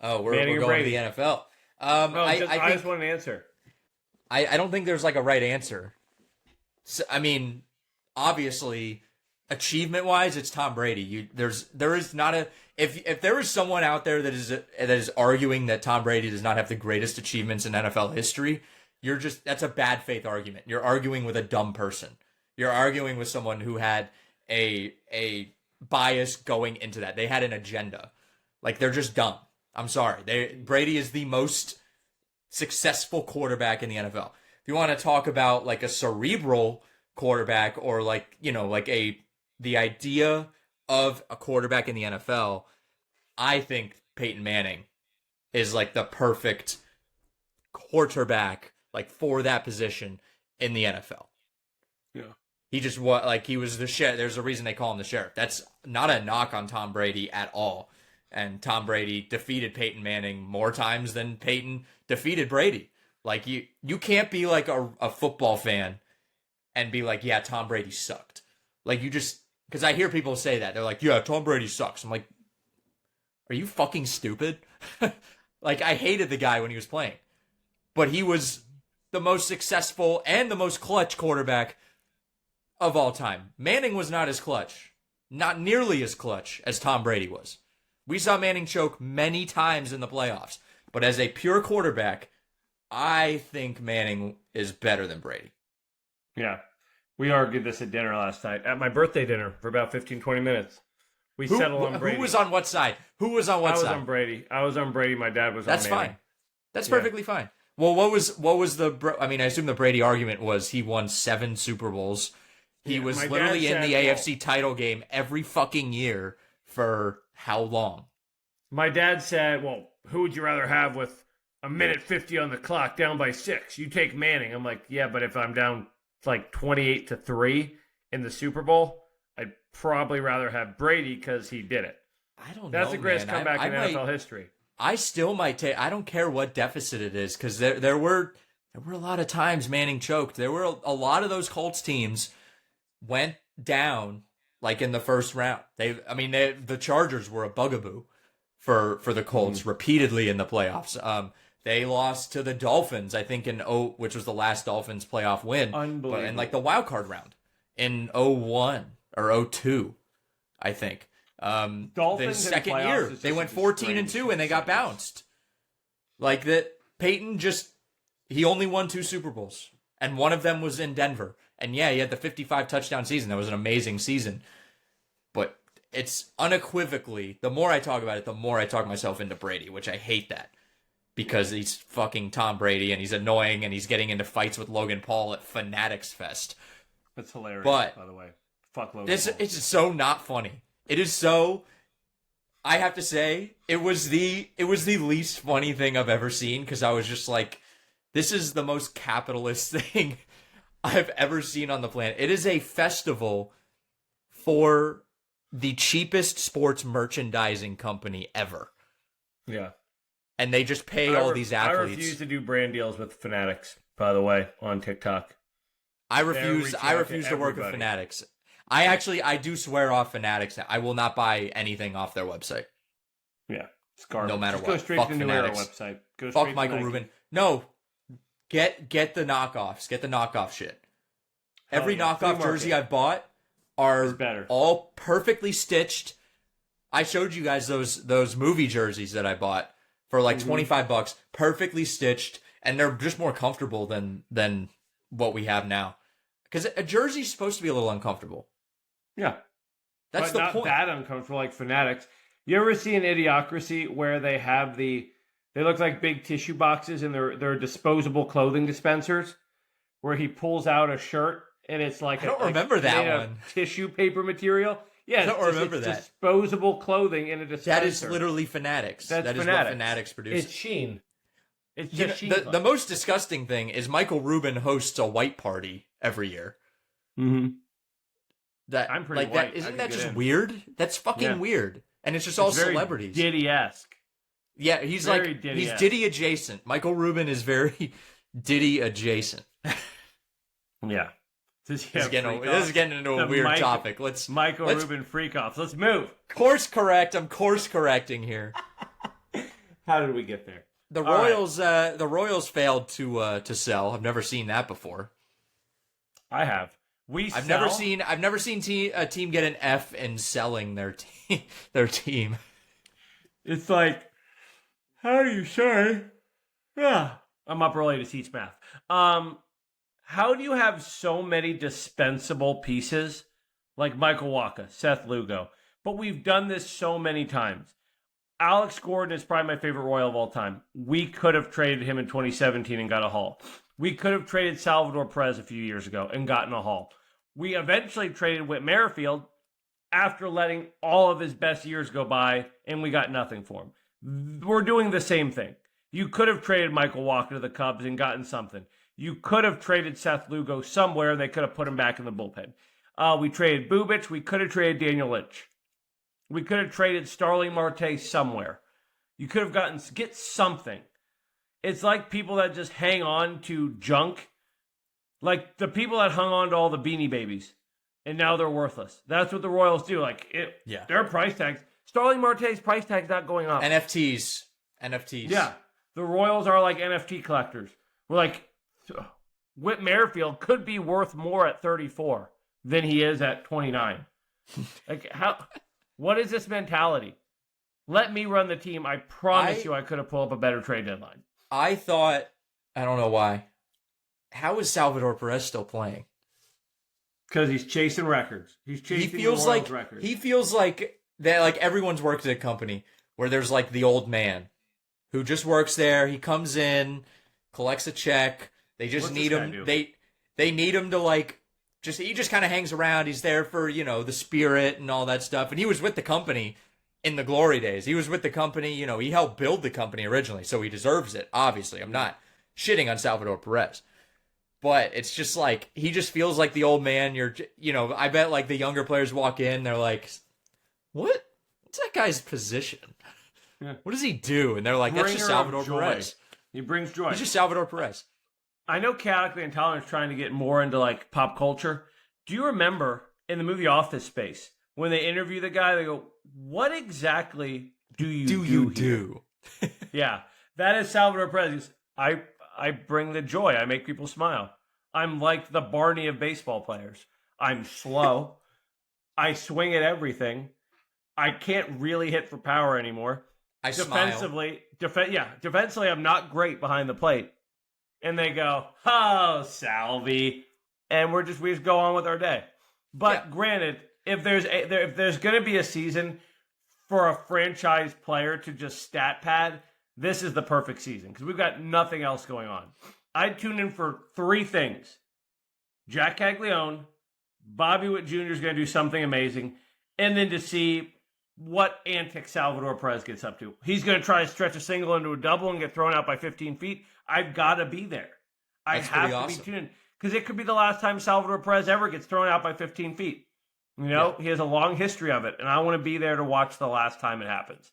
Oh, we're going to the NFL. I just want an answer. I don't think there's like a right answer. So, I mean, obviously, achievement-wise, it's Tom Brady. There is not a if there is someone out there that is arguing that Tom Brady does not have the greatest achievements in NFL history, that's a bad faith argument. You're arguing with a dumb person. You're arguing with someone who had a bias going into that. They had an agenda. Like they're just dumb. I'm sorry. Brady is the most successful quarterback in the NFL. If you want to talk about like a cerebral quarterback or the idea of a quarterback in the NFL, I think Peyton Manning is like the perfect quarterback like for that position in the NFL. Yeah. He was the sheriff. There's a reason they call him the sheriff. That's not a knock on Tom Brady at all. And Tom Brady defeated Peyton Manning more times than Peyton defeated Brady. Like you can't be like a football fan and be like, yeah, Tom Brady sucked. Like because I hear people say that. They're like, yeah, Tom Brady sucks. I'm like, are you fucking stupid? Like I hated the guy when he was playing. But he was the most successful and the most clutch quarterback of all time. Manning was not as clutch. Not nearly as clutch as Tom Brady was. We saw Manning choke many times in the playoffs. But as a pure quarterback, I think Manning is better than Brady. Yeah. We argued this at dinner last night. At my birthday dinner for about 15, 20 minutes. We settled on Brady. Who was on what side? I was on Brady. I was on Brady. My dad was on Manning. That's fine. That's perfectly fine. Well, what was the... I mean, I assume the Brady argument was he won 7 Super Bowls. He was literally in the AFC title game every fucking year for how long? My dad said, well, who would you rather have with a minute 50 on the clock, down by 6? You take Manning. I'm like, yeah, but if I'm down it's like 28-3 in the Super Bowl, I'd probably rather have Brady because he did it. I don't know. That's the greatest comeback in NFL history. I still might take. I don't care what deficit it is, because there were a lot of times Manning choked. There were a lot of those Colts teams went down like in the first round. The Chargers were a bugaboo for the Colts repeatedly in the playoffs. They lost to the Dolphins, I think which was the last Dolphins playoff win. Unbelievable. In like the wild card round in 01 or 02, I think. The second year they went 14-2 and they got bounced. Like that, Peyton he only won 2 Super Bowls, and one of them was in Denver. And yeah, he had the 55 touchdown season. That was an amazing season. But it's unequivocally, the more I talk about it, the more I talk myself into Brady, which I hate that, because he's fucking Tom Brady and he's annoying and he's getting into fights with Logan Paul at Fanatics Fest. That's hilarious, by the way. Fuck Logan Paul. It's so not funny. It is so. I have to say, it was the least funny thing I've ever seen, because I was just like, this is the most capitalist thing I've ever seen on the planet. It is a festival for the cheapest sports merchandising company ever. Yeah. And they just pay all these athletes. I refuse to do brand deals with Fanatics, by the way, on TikTok. I refuse to work with Fanatics. I do swear off Fanatics. I will not buy anything off their website. Yeah, it's garbage. No matter Just what. Go straight Fuck to the New Era website. Fuck Michael Rubin. No, get the knockoffs. Get the knockoff shit. Every knockoff jersey I've bought are all perfectly stitched. I showed you guys those movie jerseys that I bought for like $25, perfectly stitched, and they're just more comfortable than what we have now. Because a jersey's supposed to be a little uncomfortable. Yeah. That's the point. Not that uncomfortable like Fanatics. You ever see an Idiocracy where they have they look like big tissue boxes and they're disposable clothing dispensers, where he pulls out a shirt and it's like I don't remember that one. Tissue paper material. Yeah, I don't remember that. Disposable clothing in a dispenser. That is literally Fanatics. That is what Fanatics produces. It's Sheen. It's just Sheen. The most disgusting thing is Michael Rubin hosts a white party every year. Mm-hmm. I'm pretty white. Isn't that just weird? That's fucking weird. And it's just all celebrities. Diddy-esque. Yeah, he's Diddy adjacent. Michael Rubin is very Diddy adjacent. Yeah. This is getting into a weird topic. Michael Rubin freak-offs. Let's move. Course correct. I'm course correcting here. How did we get there? The Royals failed to sell. I've never seen that before. I have. I've never seen a team get an F in selling their team. It's like, how are you sure? Yeah, I'm up early to teach math. How do you have so many dispensable pieces like Michael Wacha, Seth Lugo? But we've done this so many times. Alex Gordon is probably my favorite Royal of all time. We could have traded him in 2017 and got a haul. We could have traded Salvador Perez a few years ago and gotten a haul. We eventually traded Whit Merrifield after letting all of his best years go by, and we got nothing for him. We're doing the same thing. You could have traded Michael Wacha to the Cubs and gotten something. You could have traded Seth Lugo somewhere, and they could have put him back in the bullpen. We traded Bubich. We could have traded Daniel Lynch. We could have traded Starling Marte somewhere. You could have get something. It's like people that just hang on to junk. Like the people that hung on to all the Beanie Babies, and now they're worthless. That's what the Royals do. Their price tags. Starling Marte's price tag's not going up. NFTs. Yeah. The Royals are like NFT collectors. We're like, Whit Merrifield could be worth more at 34 than he is at 29. What is this mentality? Let me run the team. I promise you I could have pulled up a better trade deadline. I thought, I don't know why. How is Salvador Perez still playing? Because he's chasing records. He's chasing records. He feels like that. Like everyone's worked at a company where there's like the old man who just works there. He comes in, collects a check. They just need him. They need him to he just kind of hangs around. He's there for the spirit and all that stuff. And he was with the company in the glory days. He was with the company. He helped build the company originally, so he deserves it. Obviously, I'm not shitting on Salvador Perez. But it's just like, he just feels like the old man. I bet like the younger players walk in, they're like, what's that guy's position? Yeah. What does he do? And they're like, that's just Salvador Perez. He brings joy. He's just Salvador Perez. I know Catholic Intolerance is trying to get more into like pop culture. Do you remember in the movie Office Space when they interview the guy, they go, what exactly do you do? Yeah, that is Salvador Perez. I bring the joy. I make people smile. I'm like the Barney of baseball players. I'm slow. I swing at everything. I can't really hit for power anymore. I defensively, defensively, I'm not great behind the plate. And they go, oh, Salvi, and we just go on with our day. But granted, if there's going to be a season for a franchise player to just stat pad, this is the perfect season because we've got nothing else going on. I'd tune in for 3 things. Jack Caglione, Bobby Witt Jr. is going to do something amazing, and then to see what antics Salvador Perez gets up to. He's going to try to stretch a single into a double and get thrown out by 15 feet. I've got to be there. I have to be tuned in because it could be the last time Salvador Perez ever gets thrown out by 15 feet. He has a long history of it, and I want to be there to watch the last time it happens.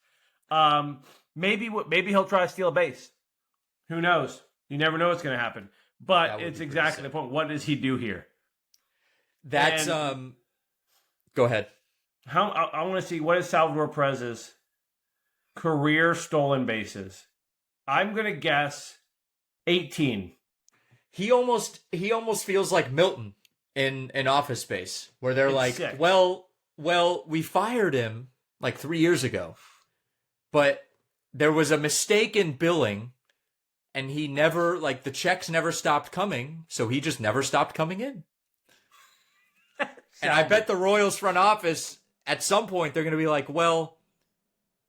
Maybe he'll try to steal a base. Who knows? You never know what's going to happen. But it's exactly the point. What does he do here? That's Go ahead. I want to see what is Salvador Perez's career stolen bases. I'm going to guess 18. He almost feels like Milton in Office Space, where they're like, sick. well, we fired him like 3 years ago, but there was a mistake in billing, and he never, like, the checks never stopped coming, so he just never stopped coming in. And I bet the Royals front office, at some point, they're going to be like, well,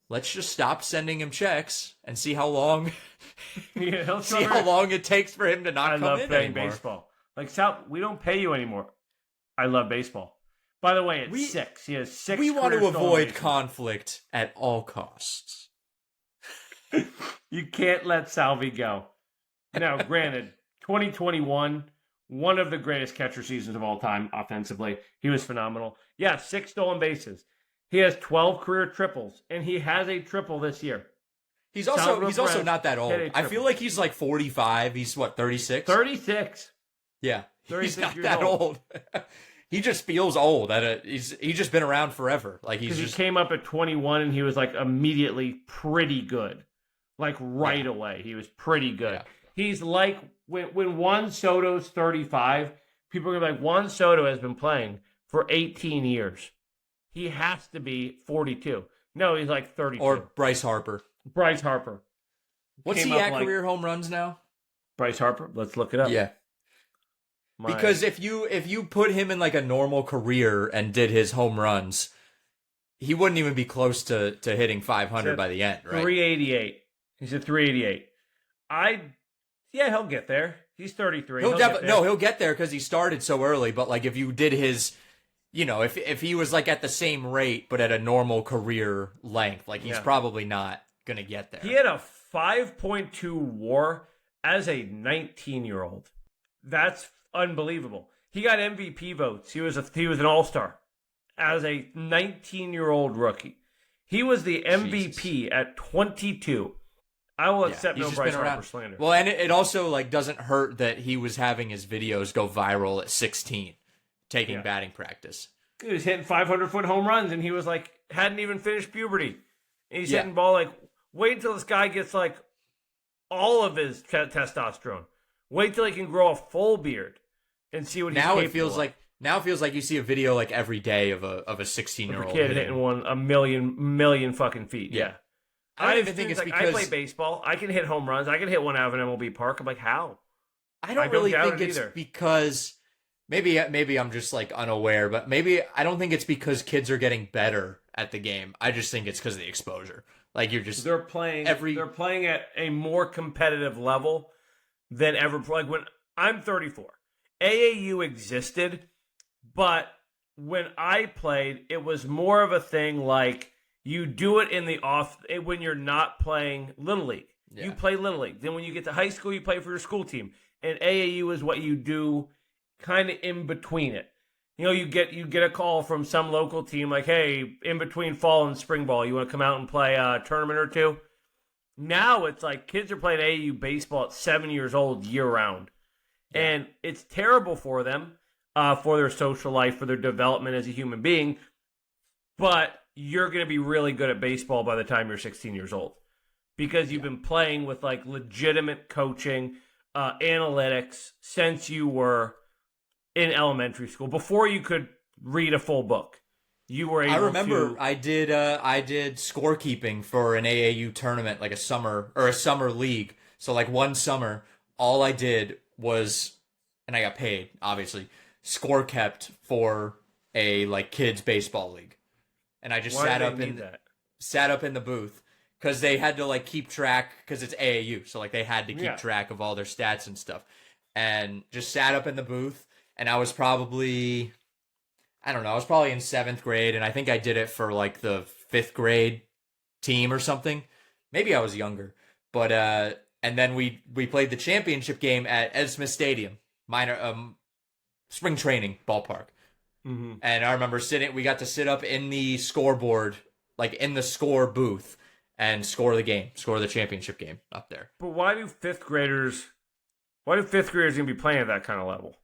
let's just stop sending him checks and see how long how long it takes for him to not come in anymore. I love playing baseball. Like, Sal, we don't pay you anymore. I love baseball. By the way, it's 6. He has 6. We want to avoid conflict at all costs. You can't let Salvi go. Now, granted, 2021, one of the greatest catcher seasons of all time offensively. He was phenomenal. Yeah, 6 stolen bases. He has 12 career triples, and he has a triple this year. He's also not that old. I feel like he's like 45. He's what, 36? 36. Yeah, he's not that old. He just feels old. He's just been around forever. Like he came up at 21 and he was like immediately pretty good. Like right away, he was pretty good. Yeah. He's like when Juan Soto's 35, people are gonna be like, Juan Soto has been playing for 18 years. He has to be 42. No, he's like 32. Or Bryce Harper. What's he at career home runs now? Bryce Harper? Let's look it up. Yeah. Because if you put him in like a normal career and did his home runs, he wouldn't even be close to hitting 500 by the end, right? 388. He's at 388. He'll get there. He's 33. He'll get there because he started so early. But like if you did his, if he was like at the same rate but at a normal career length, like he's probably not gonna get there. He had a 5.2 WAR as a 19-year-old. That's unbelievable. He got MVP votes. He was an all-star as a 19-year-old rookie. He was the MVP at 22. I will accept no Bryce Harper slander. Well, and it also like doesn't hurt that he was having his videos go viral at 16, taking batting practice. He was hitting 500-foot home runs, and he was like hadn't even finished puberty. And he's hitting ball like, wait until this guy gets like all of his testosterone. Wait till he can grow a full beard and see what he's capable of. Now it feels like you see a video like every day of a 16-year-old kid hitting a million fucking feet. Yeah. I don't even think it's because I play baseball. I can hit home runs. I can hit one out of an MLB park. I'm like, how? I don't really think it's because maybe I'm just like unaware, but maybe I don't think it's because kids are getting better at the game. I just think it's because of the exposure. Like they're playing at a more competitive level than ever. Like when I'm 34, AAU existed, but when I played, it was more of a thing like you do it in the off when you're not playing Little League. Yeah. You play Little League. Then when you get to high school, you play for your school team. and AAU is what you do kind of in between it. You get a call from some local team like, hey, in between fall and spring ball, you want to come out and play a tournament or two? Now it's like kids are playing AAU baseball at 7 years old year round. Yeah. And it's terrible for them, for their social life, for their development as a human being. But you're going to be really good at baseball by the time you're 16 years old. Because you've been playing with like legitimate coaching, analytics since you were in elementary school, before you could read a full book. You were able to... I remember I did scorekeeping for an AAU tournament, like a summer league. So like one summer, all I did was, and I got paid, obviously, score kept for a like kids baseball league. And I just sat up in the booth because they had to like keep track, because it's AAU, so like they had to keep track of all their stats and stuff. And just sat up in the booth, and I was probably in 7th grade, and I think I did it for like the 5th grade team or something. Maybe I was younger. But and then we played the championship game at Ed Smith Stadium, spring training ballpark. Mm-hmm. And I remember we got to sit up in the scoreboard, like in the score booth, and score the championship game up there. But why do fifth graders gonna be playing at that kind of level?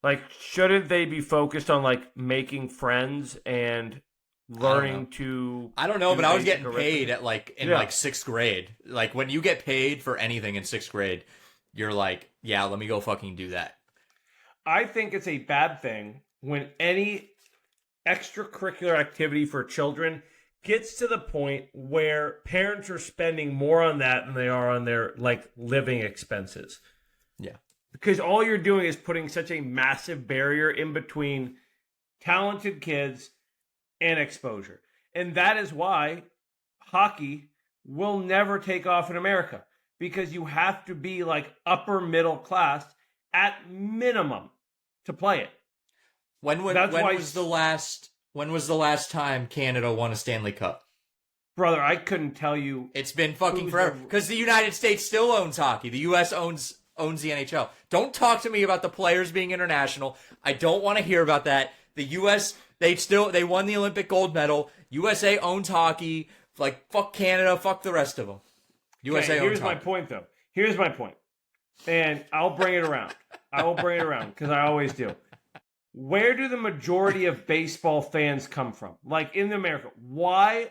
Like, shouldn't they be focused on like making friends and learning to... I don't know, but I was getting paid at like in like 6th grade. Like when you get paid for anything in 6th grade, you're like, yeah, let me go fucking do that. I think it's a bad thing when any extracurricular activity for children gets to the point where parents are spending more on that than they are on their like living expenses. Yeah. Because all you're doing is putting such a massive barrier in between talented kids and exposure. And that is why hockey will never take off in America. Because you have to be like upper middle class at minimum to play it. When was the last time Canada won a Stanley Cup? Brother, I couldn't tell you. It's been fucking forever. Because the United States still owns hockey. The U.S. owns the NHL. Don't talk to me about the players being international. I don't want to hear about that. The U.S., they won the Olympic gold medal. USA owns hockey. Like, fuck Canada, fuck the rest of them. USA owns here's hockey. My point, though. Here's my point. And I'll bring it around. I will bring it around, because I always do. Where do the majority of baseball fans come from? Like in America, why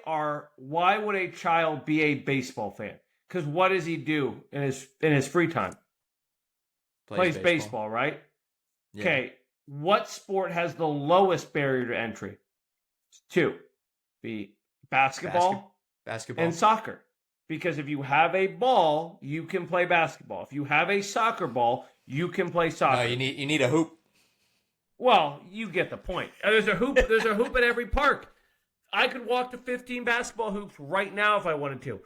would a child be a baseball fan? Because what does he do in his free time? Plays baseball, right? Yeah. Okay. What sport has the lowest barrier to entry? It's 2. The basketball and soccer. Because if you have a ball, you can play basketball. If you have a soccer ball, you can play soccer. No, you need a hoop. Well, you get the point. There's a hoop at every park. I could walk to 15 basketball hoops right now if I wanted to.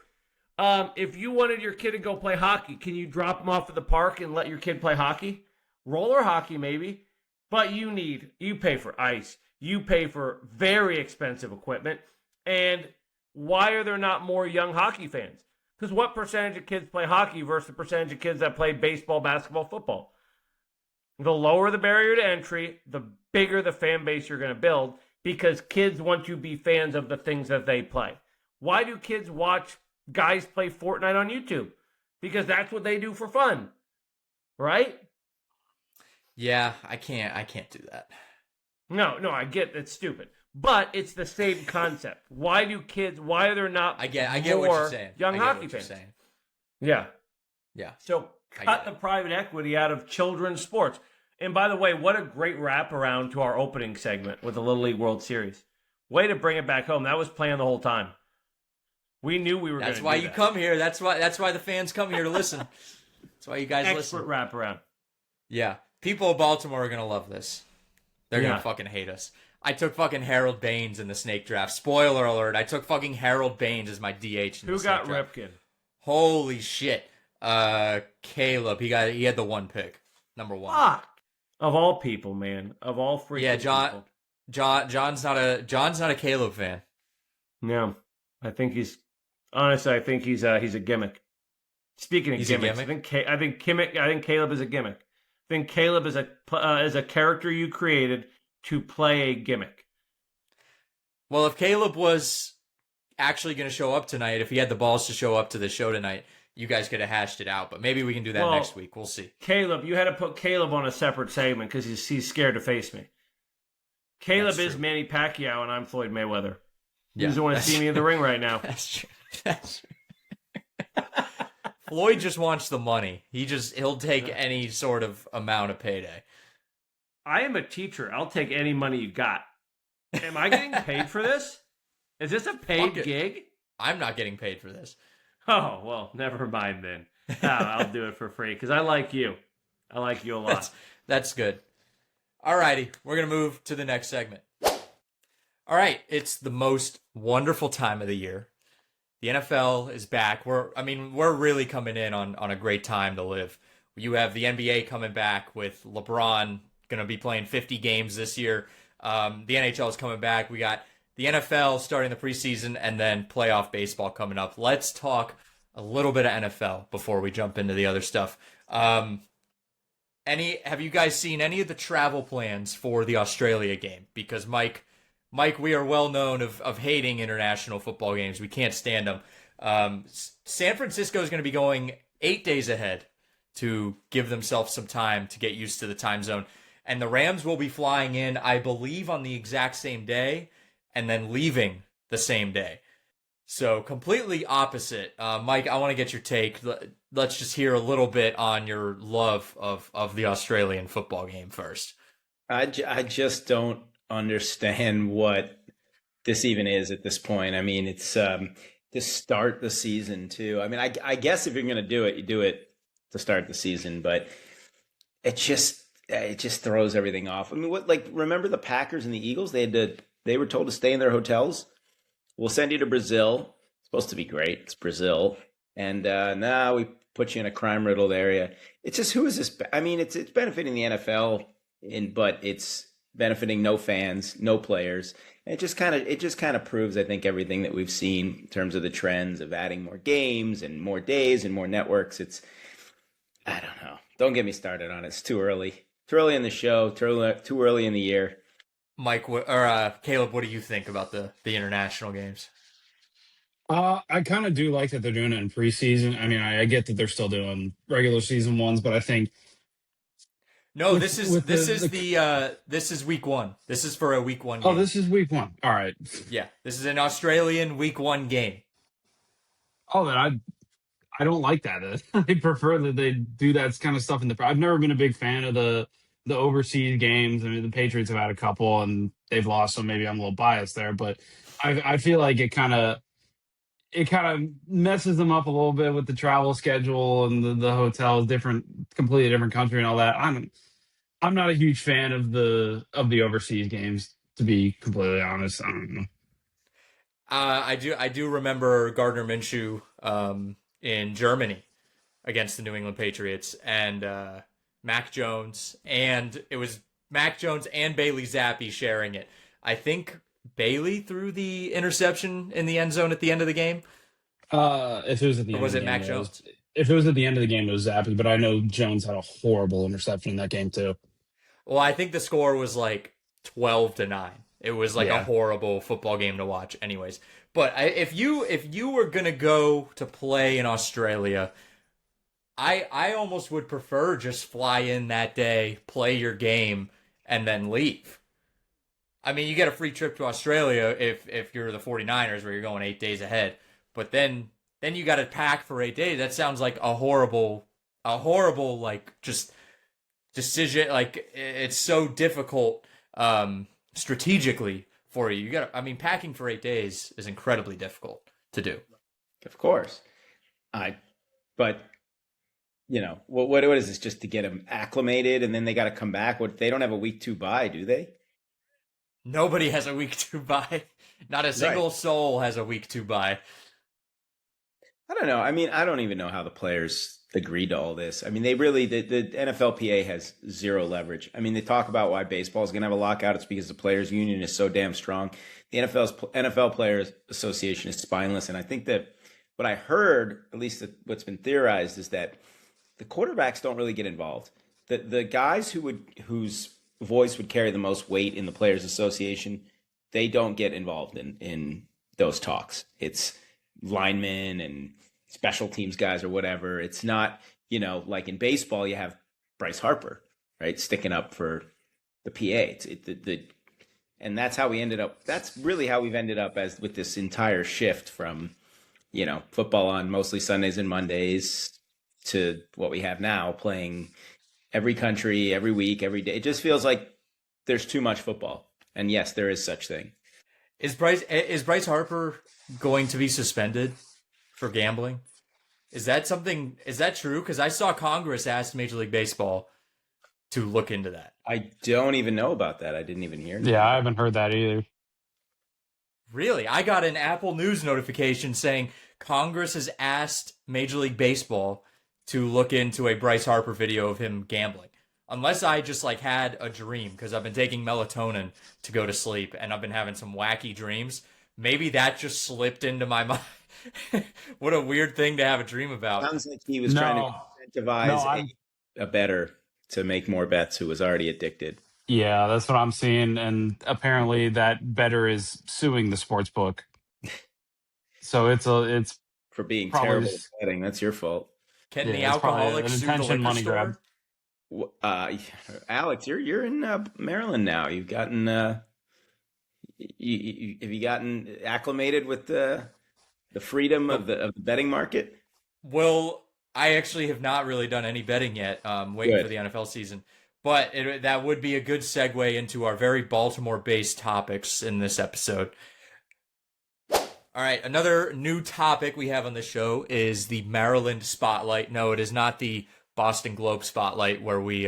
If you wanted your kid to go play hockey, can you drop him off at the park and let your kid play hockey? Roller hockey, maybe. But you pay for ice. You pay for very expensive equipment. And why are there not more young hockey fans? Because what percentage of kids play hockey versus the percentage of kids that play baseball, basketball, football? The lower the barrier to entry, the bigger the fan base you're going to build, because kids want to be fans of the things that they play. Why do kids watch guys play Fortnite on YouTube? Because that's what they do for fun. Right? Yeah, I can't do that. No, I get it's stupid. But it's the same concept. Why are there not I get what you're saying. Young hockey fans? Yeah. So cut the private equity out of children's sports. And by the way, what a great wraparound to our opening segment with the Little League World Series. Way to bring it back home. That was planned the whole time. We knew we were going to do that. That's why you come here. That's why the fans come here to listen. That's why you guys listen. Expert wraparound. Yeah. People of Baltimore are going to love this. They're going to fucking hate us. I took fucking Harold Baines in the snake draft. Spoiler alert. I took fucking Harold Baines as my DH in the snake draft. Who got Ripken? Holy shit. Caleb. He had the 1 pick. Number 1. Fuck. Of all people, man. Of all freaking people. John's not a Caleb fan. No. I think he's a gimmick. Speaking of gimmicks, I think Caleb is a gimmick. I think Caleb is a character you created to play a gimmick. Well, if Caleb was actually going to show up tonight, if he had the balls to show up to the show tonight, you guys could have hashed it out. But maybe we can do that next week. We'll see. Caleb, you had to put Caleb on a separate segment because he's scared to face me. Caleb is Manny Pacquiao, and I'm Floyd Mayweather. He doesn't want to see me in the ring right now. That's true. That's true. Floyd just wants the money. He'll take any sort of amount of payday. I am a teacher. I'll take any money you got. Am I getting paid for this? Is this a paid gig? I'm not getting paid for this. Oh, well, never mind then. I'll do it for free because I like you. I like you a lot. That's good. All righty. We're going to move to the next segment. All right. It's the most wonderful time of the year. The NFL is back. We're really coming in on a great time to live. You have the NBA coming back with LeBron going to be playing 50 games this year. The NHL is coming back. We got the NFL starting the preseason and then playoff baseball coming up. Let's talk a little bit of NFL before we jump into the other stuff. Have you guys seen any of the travel plans for the Australia game? Because Mike, we are well known of hating international football games. We can't stand them. San Francisco is going to be going 8 days ahead to give themselves some time to get used to the time zone. And the Rams will be flying in, I believe, on the exact same day and then leaving the same day. So completely opposite. Mike, I want to get your take. Let's just hear a little bit on your love of the Australian football game first. I just don't understand what this even is at this point. I mean, it's to start the season too. I mean, I guess if you're going to do it, you do it to start the season, but it just throws everything off. I mean, remember the Packers and the Eagles? They were told to stay in their hotels. We'll send you to Brazil. It's supposed to be great. It's Brazil. And now we put you in a crime-riddled area. It's just, who is this? I mean, it's benefiting the NFL, but it's benefiting no fans, no players. And it just kind of proves, I think, everything that we've seen in terms of the trends of adding more games and more days and more networks. I don't know. Don't get me started on it. It's too early. Too early in the show. Too early in the year. Mike or Caleb, what do you think about the international games? I kind of do like that they're doing it in preseason. I mean, I get that they're still doing regular season ones, but I think this is week one. This is for a week one game. Oh, this is week one. All right. Yeah, this is an Australian week one game. Oh, then I don't like that. I prefer that they do that kind of stuff in the. I've never been a big fan of the overseas games. I mean, the Patriots have had a couple and they've lost, so maybe I'm a little biased there. But I feel like it kind of messes them up a little bit with the travel schedule and the hotels, completely different country and all that. I'm not a huge fan of the overseas games, to be completely honest. I don't know. I do remember Gardner Minshew in Germany against the New England Patriots and Mac Jones, and it was Mac Jones and Bailey Zappi sharing it. I think Bailey threw the interception in the end zone at the end of the game. If it was at the end, was of it the Mac game, Jones? If it was at the end of the game, it was Zappi. But I know Jones had a horrible interception in that game too. Well, I think the score was like 12-9. It was like a horrible football game to watch, anyways. But if you were gonna go to play in Australia, I almost would prefer just fly in that day, play your game, and then leave. I mean, you get a free trip to Australia if you're the 49ers where you're going 8 days ahead. But then you got to pack for 8 days. That sounds like a horrible like just decision. Like it's so difficult strategically for you. Packing for 8 days is incredibly difficult to do. Of course. But you know, what is this, just to get them acclimated and then they got to come back? They don't have a week 2 bye, do they? Nobody has a week 2 bye. Not a single soul has a week 2 bye. I don't know. I mean, I don't even know how the players agreed to all this. I mean, the NFLPA has zero leverage. I mean, they talk about why baseball is going to have a lockout. It's because the players union is so damn strong. The NFL Players Association is spineless. And I think that what I heard, at least what's been theorized, is that the quarterbacks don't really get involved. The guys whose voice would carry the most weight in the Players Association, they don't get involved in those talks. It's linemen and special teams guys or whatever. It's not, like in baseball, you have Bryce Harper, right, sticking up for the PA. And that's how we ended up. That's really how we've ended up as with this entire shift from, football on mostly Sundays and Mondays to what we have now, playing every country, every week, every day. It just feels like there's too much football. And yes, there is such thing. Is Bryce Harper going to be suspended for gambling? Is that true? Because I saw Congress ask Major League Baseball to look into that. I don't even know about that. I didn't even hear that. Yeah, I haven't heard that either. Really? I got an Apple News notification saying Congress has asked Major League Baseball to look into a Bryce Harper video of him gambling. Unless I just had a dream, because I've been taking melatonin to go to sleep and I've been having some wacky dreams. Maybe that just slipped into my mind. What a weird thing to have a dream about. Sounds like he was trying to incentivize a bettor to make more bets who was already addicted. Yeah, that's what I'm seeing. And apparently that bettor is suing the sports book. So it's for being terrible at betting. That's your fault. Can the alcoholics sue the liquor money store? Grab. Alex, you're in Maryland now. You've gotten have you gotten acclimated with the freedom of the betting market? Well, I actually have not really done any betting yet. Waiting for the NFL season. But that would be a good segue into our very Baltimore-based topics in this episode. All right, another new topic we have on the show is the Maryland Spotlight. No, it is not the Boston Globe Spotlight where we,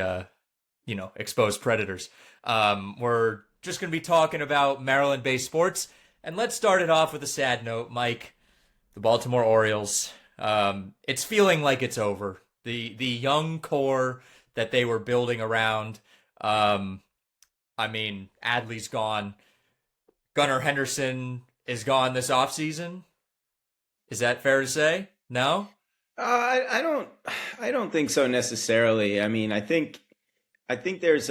expose predators. We're just going to be talking about Maryland-based sports. And let's start it off with a sad note, Mike. The Baltimore Orioles. It's feeling like it's over. The young core that they were building around. Adley's gone. Gunnar Henderson is gone this offseason. Is that fair to say? No? I don't think so necessarily. I mean, I think there's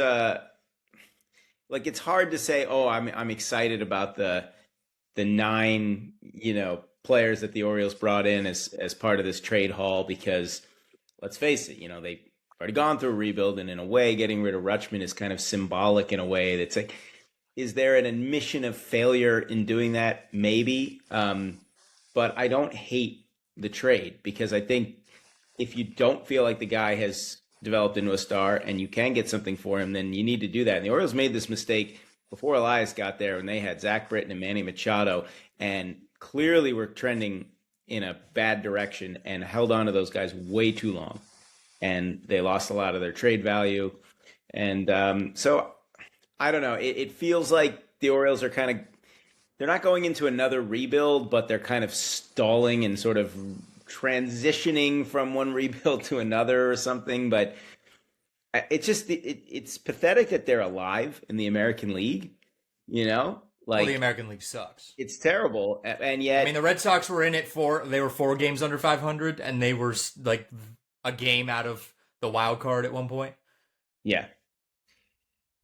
it's hard to say, oh, I'm excited about the 9, players that the Orioles brought in as part of this trade haul, because let's face it, they've already gone through a rebuild, and in a way, getting rid of Rutschman is kind of symbolic in a way. That's like, is there an admission of failure in doing that? Maybe. But I don't hate the trade, because I think if you don't feel like the guy has developed into a star and you can get something for him, then you need to do that. And the Orioles made this mistake before Elias got there, when they had Zach Britton and Manny Machado, and clearly were trending in a bad direction and held on to those guys way too long. And they lost a lot of their trade value. And so I don't know. It feels like the Orioles are they're not going into another rebuild, but they're kind of stalling and sort of transitioning from one rebuild to another or something. But it's pathetic that they're alive in the American League, the American League sucks. It's terrible. And yet, the Red Sox were in it they were 4 games under 500, and they were a game out of the wild card at one point. Yeah.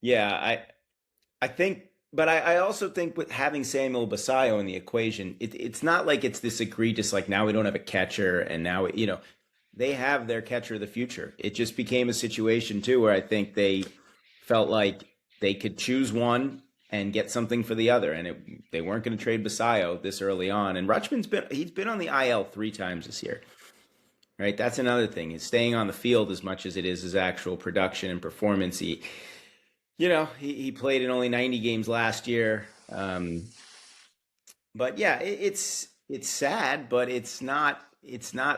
I think, but I also think with having Samuel Basallo in the equation, it's not like it's this egregious, now we don't have a catcher, and now, they have their catcher of the future. It just became a situation too where I think they felt like they could choose one and get something for the other, and they weren't going to trade Basallo this early on. And Rutschman's been on the IL 3 times this year. Right, that's another thing. Is staying on the field as much as it is his actual production and performance. He played in only 90 games last year. But yeah, it's sad, but it's not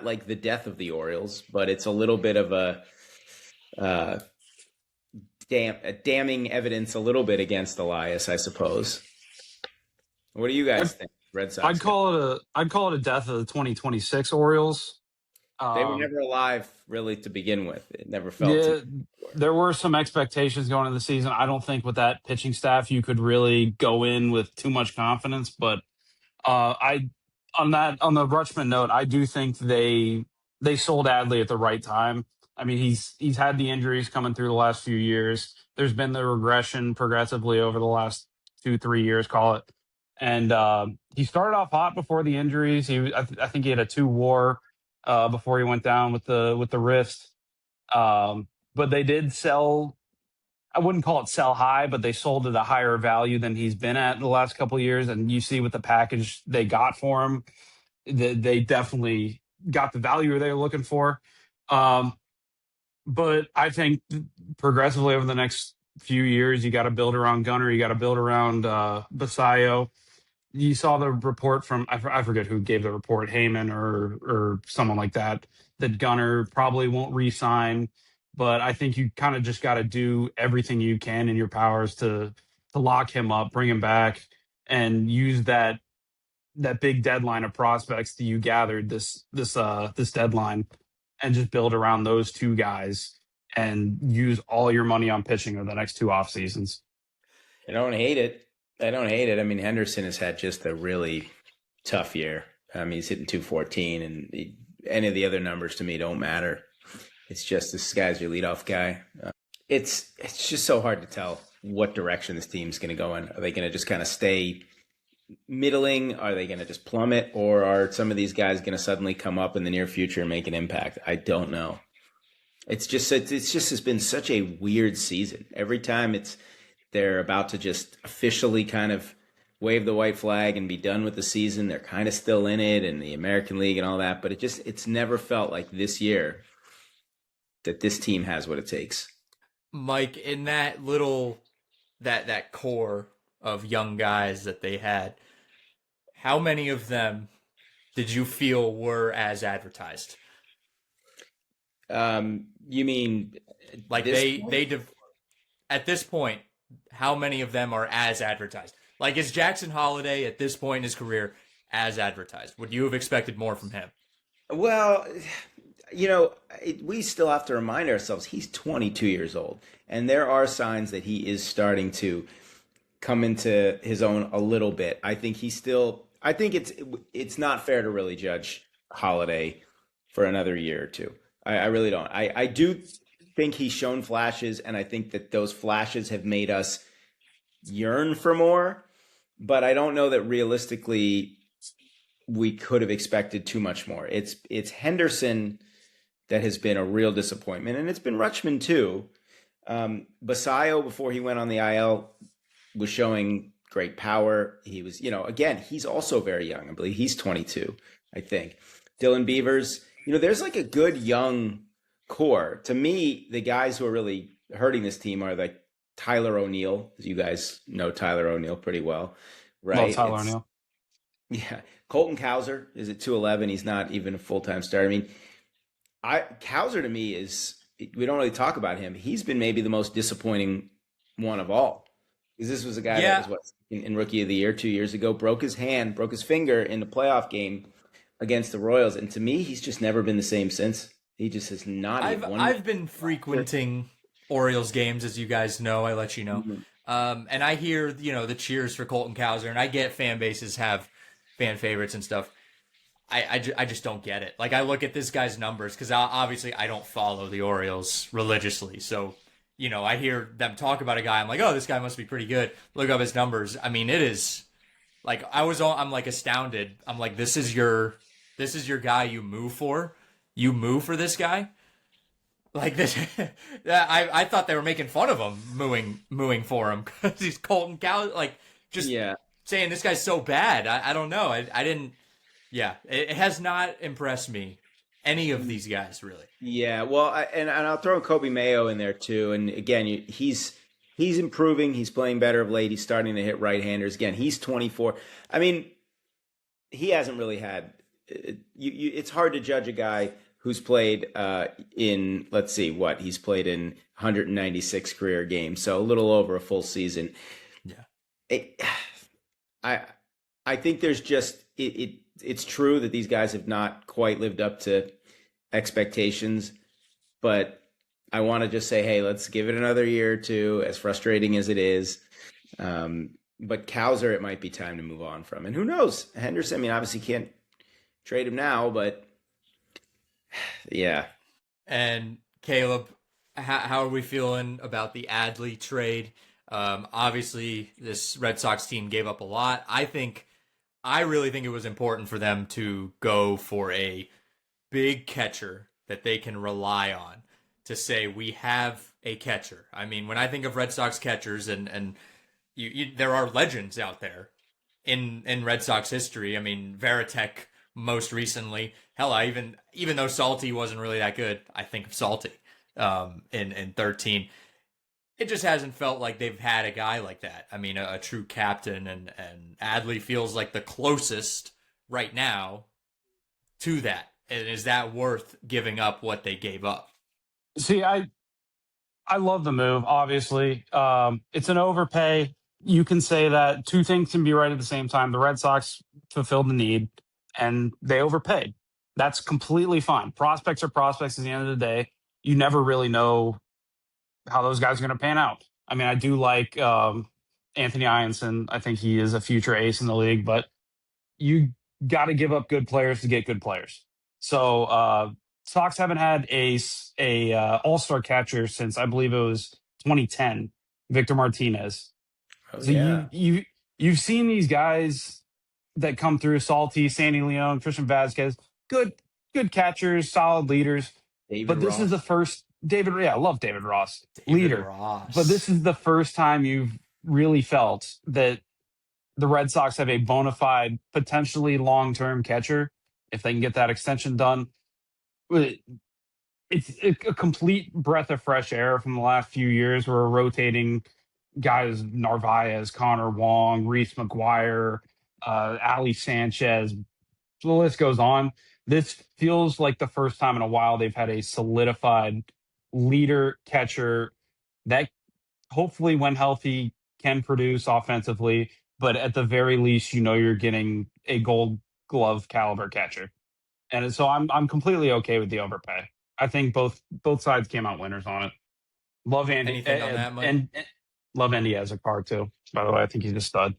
like the death of the Orioles. But it's a little bit of a damning evidence, a little bit against Elias, I suppose. What do you guys think, Red Sox? I'd call it a death of the 2026 Orioles. They were never alive, really, to begin with. It never felt. There were some expectations going into the season. I don't think with that pitching staff you could really go in with too much confidence. But I On the Rutschman note, I do think they sold Adley at the right time. I mean, he's had the injuries coming through the last few years. There's been the regression progressively over the last 2-3 years, call it. And he started off hot before the injuries. I think he had a 2 WAR before he went down with the wrist. But they did sell. I wouldn't call it sell high, but they sold at a higher value than he's been at in the last couple of years. And you see with the package they got for him, they definitely got the value they were looking for. But I think progressively over the next few years, you got to build around Gunnar. You got to build around Basayo. You saw the report from I forget who gave the report, Heyman or someone like that Gunnar probably won't re-sign. But I think you kind of just got to do everything you can in your powers to lock him up, bring him back, and use that big deadline of prospects that you gathered this deadline, and just build around those two guys and use all your money on pitching over the next 2 off seasons. I don't hate it. I mean, Henderson has had just a really tough year. I mean, he's hitting 214, and any of the other numbers to me don't matter. It's just this guy's your leadoff guy. It's just so hard to tell what direction this team's going to go in. Are they going to just kind of stay middling? Are they going to just plummet? Or are some of these guys going to suddenly come up in the near future and make an impact? I don't know. It's just has been such a weird season. Every time they're about to just officially kind of wave the white flag and be done with the season, they're kind of still in it, and the American League and all that. But it's never felt like this year that this team has what it takes. Mike, in that little that core of young guys that they had, how many of them did you feel were as advertised? You mean like at this point, how many of them are as advertised? Like, is Jackson Holiday at this point in his career as advertised? Would you have expected more from him? Well, we still have to remind ourselves he's 22 years old, and there are signs that he is starting to come into his own a little bit. I think it's not fair to really judge Holiday for another year or two. I really don't. I do think he's shown flashes, and I think that those flashes have made us yearn for more, but I don't know that realistically we could have expected too much more. It's Henderson that has been a real disappointment, and it's been Rutschman too. Basayo, before he went on the IL, was showing great power. He was, again, he's also very young. I believe he's 22, I think. Dylan Beavers, there's like a good young core. To me, the guys who are really hurting this team are like Tyler O'Neill, as you guys know Tyler O'Neill pretty well, right? Well, Tyler O'Neill. Yeah. Colton Cowser is at 211. He's not even a full-time starter. I mean, Cowser to me we don't really talk about him. He's been maybe the most disappointing one of all. Because this was a guy that was in Rookie of the Year 2 years ago, broke his finger in the playoff game against the Royals. And to me, he's just never been the same since. He just has not. I've been frequenting Orioles games, as you guys know. I let you know. Mm-hmm. And I hear, the cheers for Colton Cowser, and I get fan bases have fan favorites and stuff. I just don't get it. Like, I look at this guy's numbers, because obviously I don't follow the Orioles religiously. So, I hear them talk about a guy. I'm like, oh, this guy must be pretty good. Look up his numbers. I mean, it is like, I'm like astounded. I'm like, this is your guy you move for? You move for this guy? Like this, I thought they were making fun of him mooing for him because he's Colton Cowser. Like, just saying this guy's so bad. I don't know. I didn't. Yeah, it has not impressed me, any of these guys, really. Yeah, well, and I'll throw Kobe Mayo in there too. And again, he's improving. He's playing better of late. He's starting to hit right-handers. Again, he's 24. I mean, he hasn't really had. It's hard to judge a guy who's played in, let's see, he's played in 196 career games, so a little over a full season. Yeah, I think there's just it's true that these guys have not quite lived up to expectations, but I want to just say, hey, let's give it another year or two, as frustrating as it is. But Cowser, it might be time to move on from. And who knows? Henderson, I mean, obviously trade him now, but yeah. And Caleb, how are we feeling about the Adley trade? Obviously, this Red Sox team gave up a lot. I really think it was important for them to go for a big catcher that they can rely on to say, we have a catcher. I mean, when I think of Red Sox catchers, and there are legends out there in Red Sox history. I mean, Veritek most recently. Hell, even though Salty wasn't really that good, I think of Salty in 13. It just hasn't felt like they've had a guy like that. I mean, a true captain, and Adley feels like the closest right now to that. And is that worth giving up what they gave up? See, I love the move, obviously. It's an overpay. You can say that two things can be right at the same time. The Red Sox fulfilled the need, and they overpaid. That's completely fine. Prospects are prospects at the end of the day. You never really know how those guys are going to pan out. I mean, I do like Anthony Ianson. I think he is a future ace in the league, but you got to give up good players to get good players. So Sox haven't had a all-star catcher since I believe it was 2010, Victor Martinez. Oh, so yeah. you've seen these guys that come through: Salty, Sandy Leon, Christian Vasquez, good catchers, solid leaders. But this is the first I love David Ross, leader. But this is the first time you've really felt that the Red Sox have a bona fide, potentially long-term catcher if they can get that extension done. It's a complete breath of fresh air from the last few years where we're rotating guys: Narvaez, Connor Wong, Reese McGuire, Ali Sanchez. The list goes on. This feels like the first time in a while they've had a solidified leader catcher that hopefully, when healthy, can produce offensively. But at the very least, you're getting a Gold Glove caliber catcher. And so I'm completely okay with the overpay. I think both sides came out winners on it. Love Andy. Anything on that, Mike? And love Andy as a car too. By the way, I think he's a stud.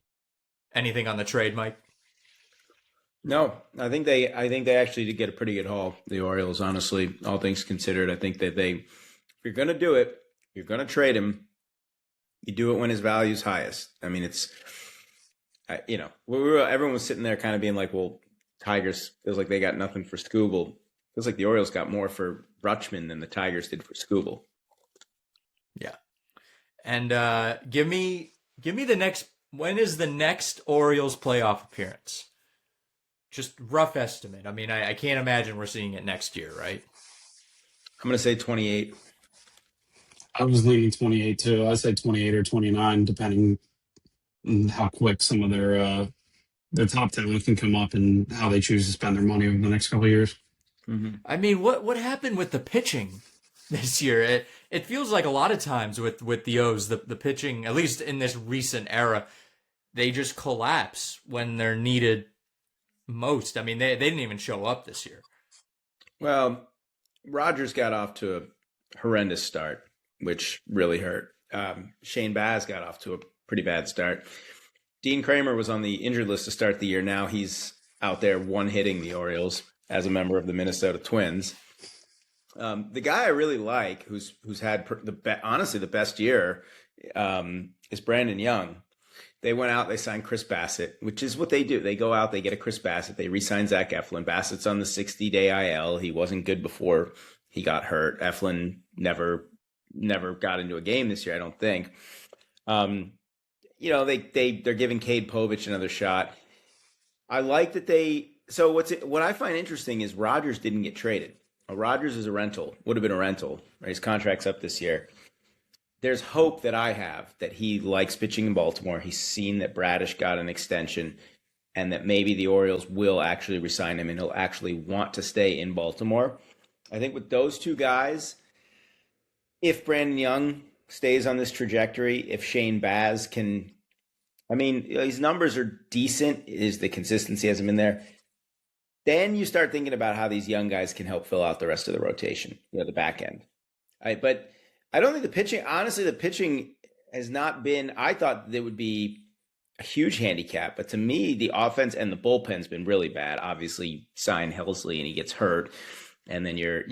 Anything on the trade, Mike? No, I think they actually did get a pretty good haul, the Orioles, honestly, all things considered. I think that if you're going to do it, you're going to trade him, you do it when his value is highest. I mean, it's, everyone was sitting there kind of being like, well, Tigers feels like they got nothing for Skubal. Feels like the Orioles got more for Rutschman than the Tigers did for Skubal. Yeah. And give me the next, when is the next Orioles playoff appearance? Just rough estimate. I mean, I can't imagine we're seeing it next year, right? I'm going to say 28. I was leaning 28 too. I'd say 28 or 29, depending on how quick some of their top talent can come up and how they choose to spend their money over the next couple of years. Mm-hmm. I mean, what happened with the pitching this year? It feels like a lot of times with the O's, the pitching, at least in this recent era, they just collapse when they're needed most. I mean, they didn't even show up this year. Well, Rogers got off to a horrendous start, which really hurt. Shane Baz got off to a pretty bad start. Dean Kramer was on the injured list to start the year. Now he's out there one-hitting the Orioles as a member of the Minnesota Twins. The guy I really like, who's had honestly the best year, is Brandon Young. They went out, they signed Chris Bassett, which is what they do. They go out, they get a Chris Bassett, they re-sign Zach Eflin. Bassett's on the 60-day IL. He wasn't good before he got hurt. Eflin never got into a game this year, I don't think. They're giving Cade Povich another shot. I like that so what I find interesting is Rogers didn't get traded. Rogers is a rental, would have been a rental, right? His contract's up this year. There's hope that I have that he likes pitching in Baltimore. He's seen that Bradish got an extension and that maybe the Orioles will actually resign him and he'll actually want to stay in Baltimore. I think with those two guys, if Brandon Young stays on this trajectory, if Shane Baz can, his numbers are decent, the consistency hasn't been there. Then you start thinking about how these young guys can help fill out the rest of the rotation, the back end. But I don't think the pitching has not been, I thought there would be a huge handicap. But to me, the offense and the bullpen's been really bad. Obviously, you sign Helsley and he gets hurt, and then you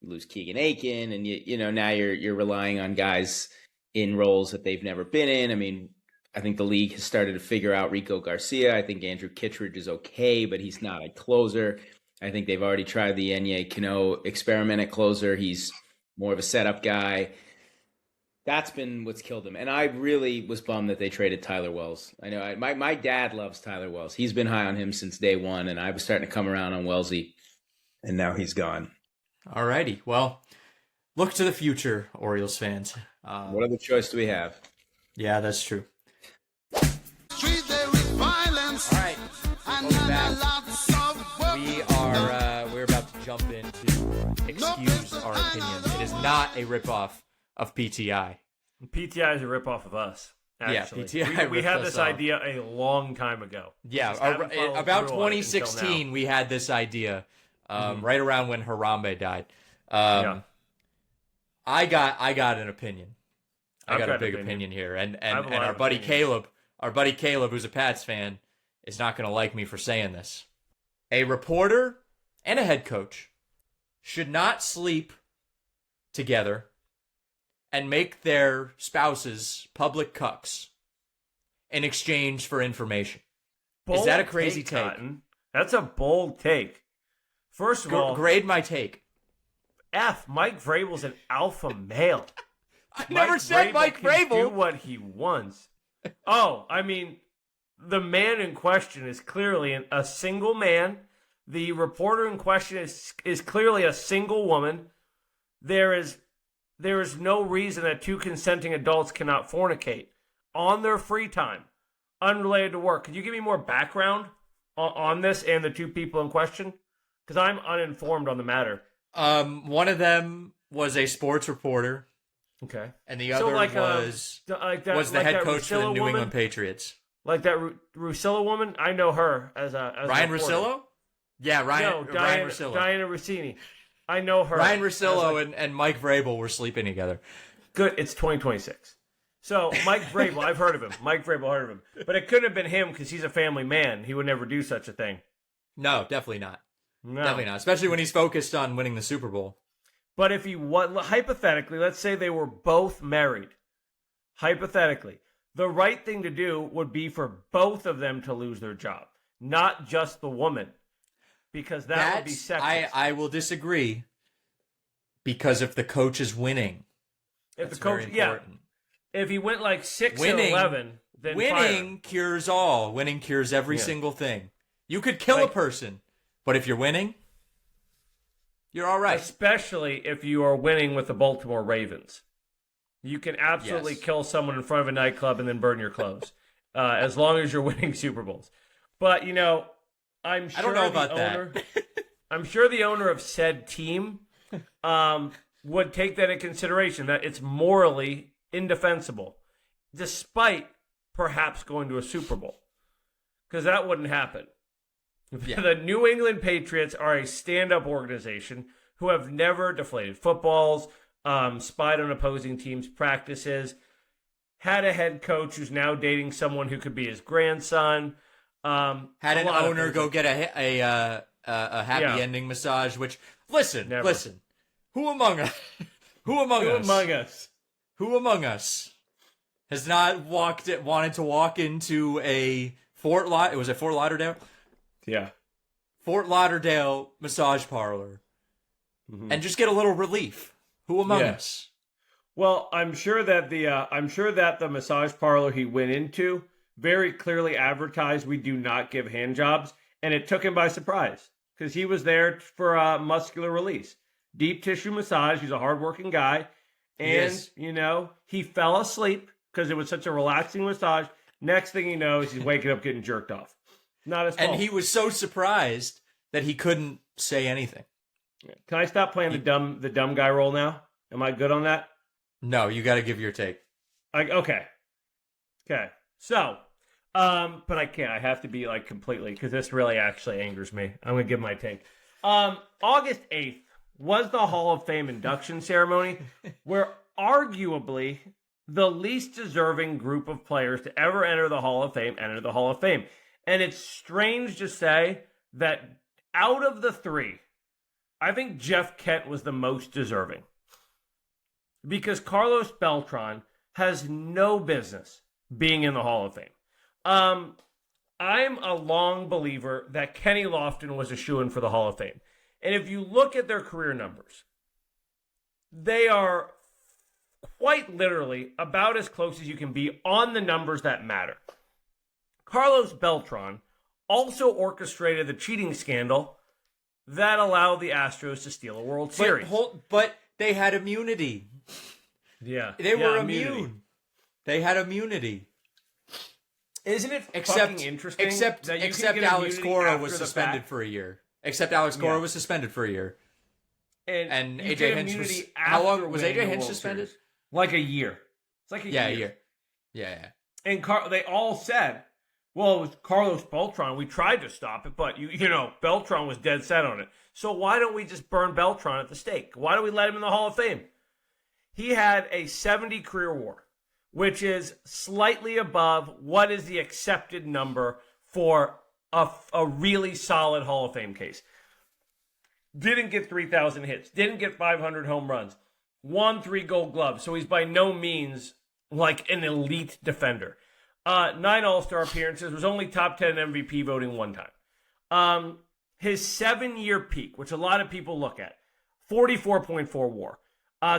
lose Keegan Aiken, and now you're relying on guys in roles that they've never been in. I mean, I think the league has started to figure out Rico Garcia. I think Andrew Kittredge is okay, but he's not a closer. I think they've already tried the Enye Cano experiment at closer. He's more of a setup guy. That's been what's killed him. And I really was bummed that they traded Tyler Wells. I know my dad loves Tyler Wells. He's been high on him since day one, and I was starting to come around on Wellesley, and now he's gone. All righty. Well, look to the future, Orioles fans. What other choice do we have? Yeah, that's true. Street there is violence. All right. We're about to jump into Excuse Our Opinions. It is not a ripoff of PTI. PTI is a ripoff of us. Actually. Yeah, PTI. We had this idea a long time ago. Yeah, about 2016, we had this idea, right around when Harambe died. I got an opinion. I got a big opinion here, and our buddy Caleb, who's a Pats fan, is not going to like me for saying this. A reporter and a head coach should not sleep together and make their spouses public cucks in exchange for information. Is that a crazy take? Cotton. That's a bold take. First of all, grade my take. F. Mike Vrabel's an alpha male. I never said Mike Vrabel. Do what he wants. Oh, I mean, the man in question is clearly a single man. The reporter in question is clearly a single woman. There is no reason that two consenting adults cannot fornicate on their free time, unrelated to work. Could you give me more background on this and the two people in question? Because I'm uninformed on the matter. One of them was a sports reporter. Okay. And the other was the head coach for the New England Patriots. Like that Russillo woman? I know her as Ryan Russillo? Yeah, Ryan Russillo. Diana Rossini. I know her. Ryan Russillo and Mike Vrabel were sleeping together. Good. It's 2026. So Mike Vrabel, I've heard of him. But it couldn't have been him because he's a family man. He would never do such a thing. No, definitely not. No. Definitely not. Especially when he's focused on winning the Super Bowl. But if hypothetically, let's say they were both married. Hypothetically, the right thing to do would be for both of them to lose their job, not just the woman. Because that would be sexist. I will disagree. Because if the coach is winning, if the coach, if he went like 6-11, then winning cures all. Winning cures every single thing. You could kill a person, but if you're winning, you're all right. Especially if you are winning with the Baltimore Ravens, you can absolutely kill someone in front of a nightclub and then burn your clothes, as long as you're winning Super Bowls. But I'm sure I don't know about that. I'm sure the owner of said team would take that into consideration, that it's morally indefensible, despite perhaps going to a Super Bowl. Because that wouldn't happen. Yeah. The New England Patriots are a stand-up organization who have never deflated footballs, spied on opposing teams' practices, had a head coach who's now dating someone who could be his grandson, had an owner go get a happy ending massage. Which listen, who among us has not wanted to walk into a Fort Lauderdale? Yeah, Fort Lauderdale massage parlor, and just get a little relief. Who among us? Well, I'm sure that the massage parlor he went into very clearly advertised we do not give hand jobs, and it took him by surprise because he was there for muscular release, deep tissue massage. He's a hardworking guy, and he fell asleep because it was such a relaxing massage. Next thing he knows, he's waking up getting jerked off. Not his fault. And he was so surprised that he couldn't say anything. Can I stop playing the dumb guy role now? Am I good on that? No, you got to give your take. Okay. So, but I can't. I have to be completely, because this really actually angers me. I'm going to give my take. August 8th was the Hall of Fame induction ceremony, where arguably the least deserving group of players to ever enter the Hall of Fame enter the Hall of Fame. And it's strange to say that out of the three, I think Jeff Kent was the most deserving. Because Carlos Beltran has no business being in the Hall of Fame. I'm a long believer that Kenny Lofton was a shoo-in for the Hall of Fame. And if you look at their career numbers, they are quite literally about as close as you can be on the numbers that matter. Carlos Beltran also orchestrated the cheating scandal that allowed the Astros to steal a World Series. But they had immunity. Yeah. They were immune. They had immunity. Isn't it fucking interesting? Except Alex Cora was suspended for a year. Except Alex Cora was suspended for a year. And AJ Hinch was... How long was AJ Hinch suspended? Like a year. It's like a year. A year. Yeah. And they all said, well, it was Carlos Beltran. We tried to stop it, but, you know, Beltran was dead set on it. So why don't we just burn Beltran at the stake? Why don't we let him in the Hall of Fame? He had a 70 career WAR, which is slightly above what is the accepted number for a really solid Hall of Fame case. Didn't get 3,000 hits. Didn't get 500 home runs. Won 3 Gold Gloves. So he's by no means like an elite defender. 9 All-Star appearances. Was only top 10 MVP voting one time. His 7-year peak, which a lot of people look at, 44.4 WAR.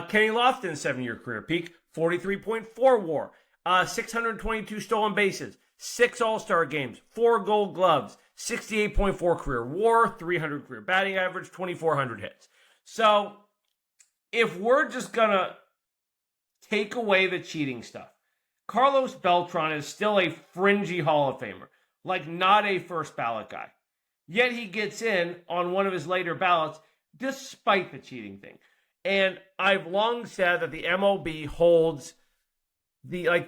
Kenny Lofton's 7-year career peak, 43.4 WAR. 622 stolen bases. 6 All-Star games. 4 Gold Gloves. 68.4 career WAR. 300 career batting average. 2,400 hits. So, if we're just going to take away the cheating stuff, Carlos Beltran is still a fringy Hall of Famer. Like, not a first ballot guy. Yet he gets in on one of his later ballots despite the cheating thing. And I've long said that the MLB holds the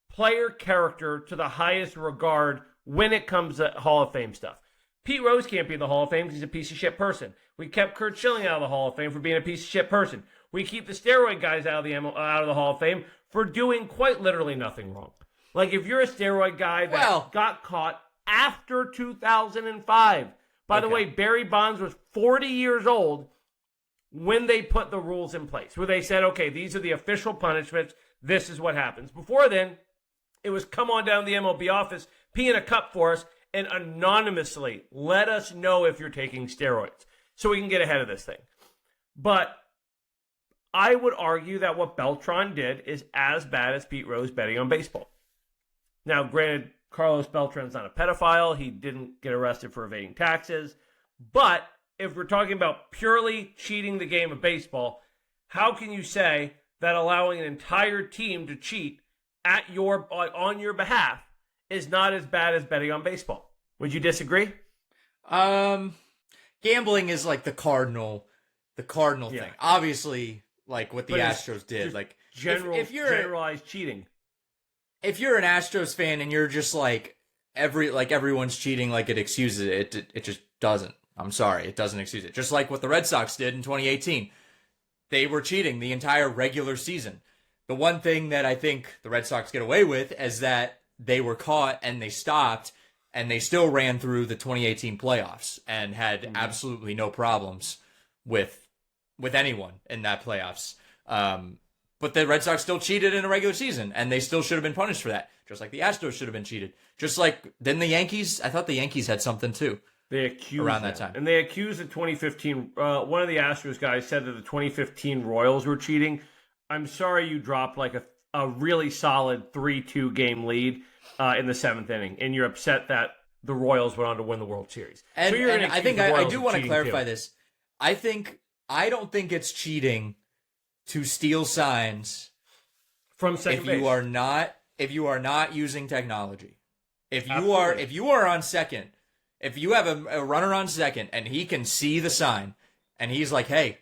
player character to the highest regard when it comes to Hall of Fame stuff. Pete Rose can't be in the Hall of Fame because he's a piece of shit person. We kept Curt Schilling out of the Hall of Fame for being a piece of shit person. We keep the steroid guys out of the Hall of Fame for doing quite literally nothing wrong. Like, if you're a steroid guy that got caught after 2005. By the way, Barry Bonds was 40 years old when they put the rules in place, where they said, okay, these are the official punishments. This is what happens. Before then, it was come on down to the MLB office, pee in a cup for us, and anonymously let us know if you're taking steroids so we can get ahead of this thing. But I would argue that what Beltran did is as bad as Pete Rose betting on baseball. Now, granted, Carlos Beltran's not a pedophile. He didn't get arrested for evading taxes. But if we're talking about purely cheating the game of baseball, how can you say that allowing an entire team to cheat on your behalf is not as bad as betting on baseball? Would you disagree? Gambling is like the cardinal thing. Obviously, like what the Astros did, like generalized cheating. If you're an Astros fan and you're just like everyone's cheating, like it excuses it, it just doesn't. I'm sorry, it doesn't excuse it. Just like what the Red Sox did in 2018. They were cheating the entire regular season. The one thing that I think the Red Sox get away with is that they were caught and they stopped and they still ran through the 2018 playoffs and had absolutely no problems with anyone in that playoffs. But the Red Sox still cheated in a regular season, and they still should have been punished for that. Just like the Astros should have been cheated. Just like, didn't the Yankees? I thought the Yankees had something too. They accused around that time. And they accused the 2015, one of the Astros guys said that the 2015 Royals were cheating. I'm sorry you dropped like a really solid 3-2 game lead in the 7th inning, and you're upset that the Royals went on to win the World Series. And, so I think I do want to clarify this. I don't think it's cheating to steal signs from second base. If you are not using technology. If you are on second, if you have a runner on second and he can see the sign and he's like, hey,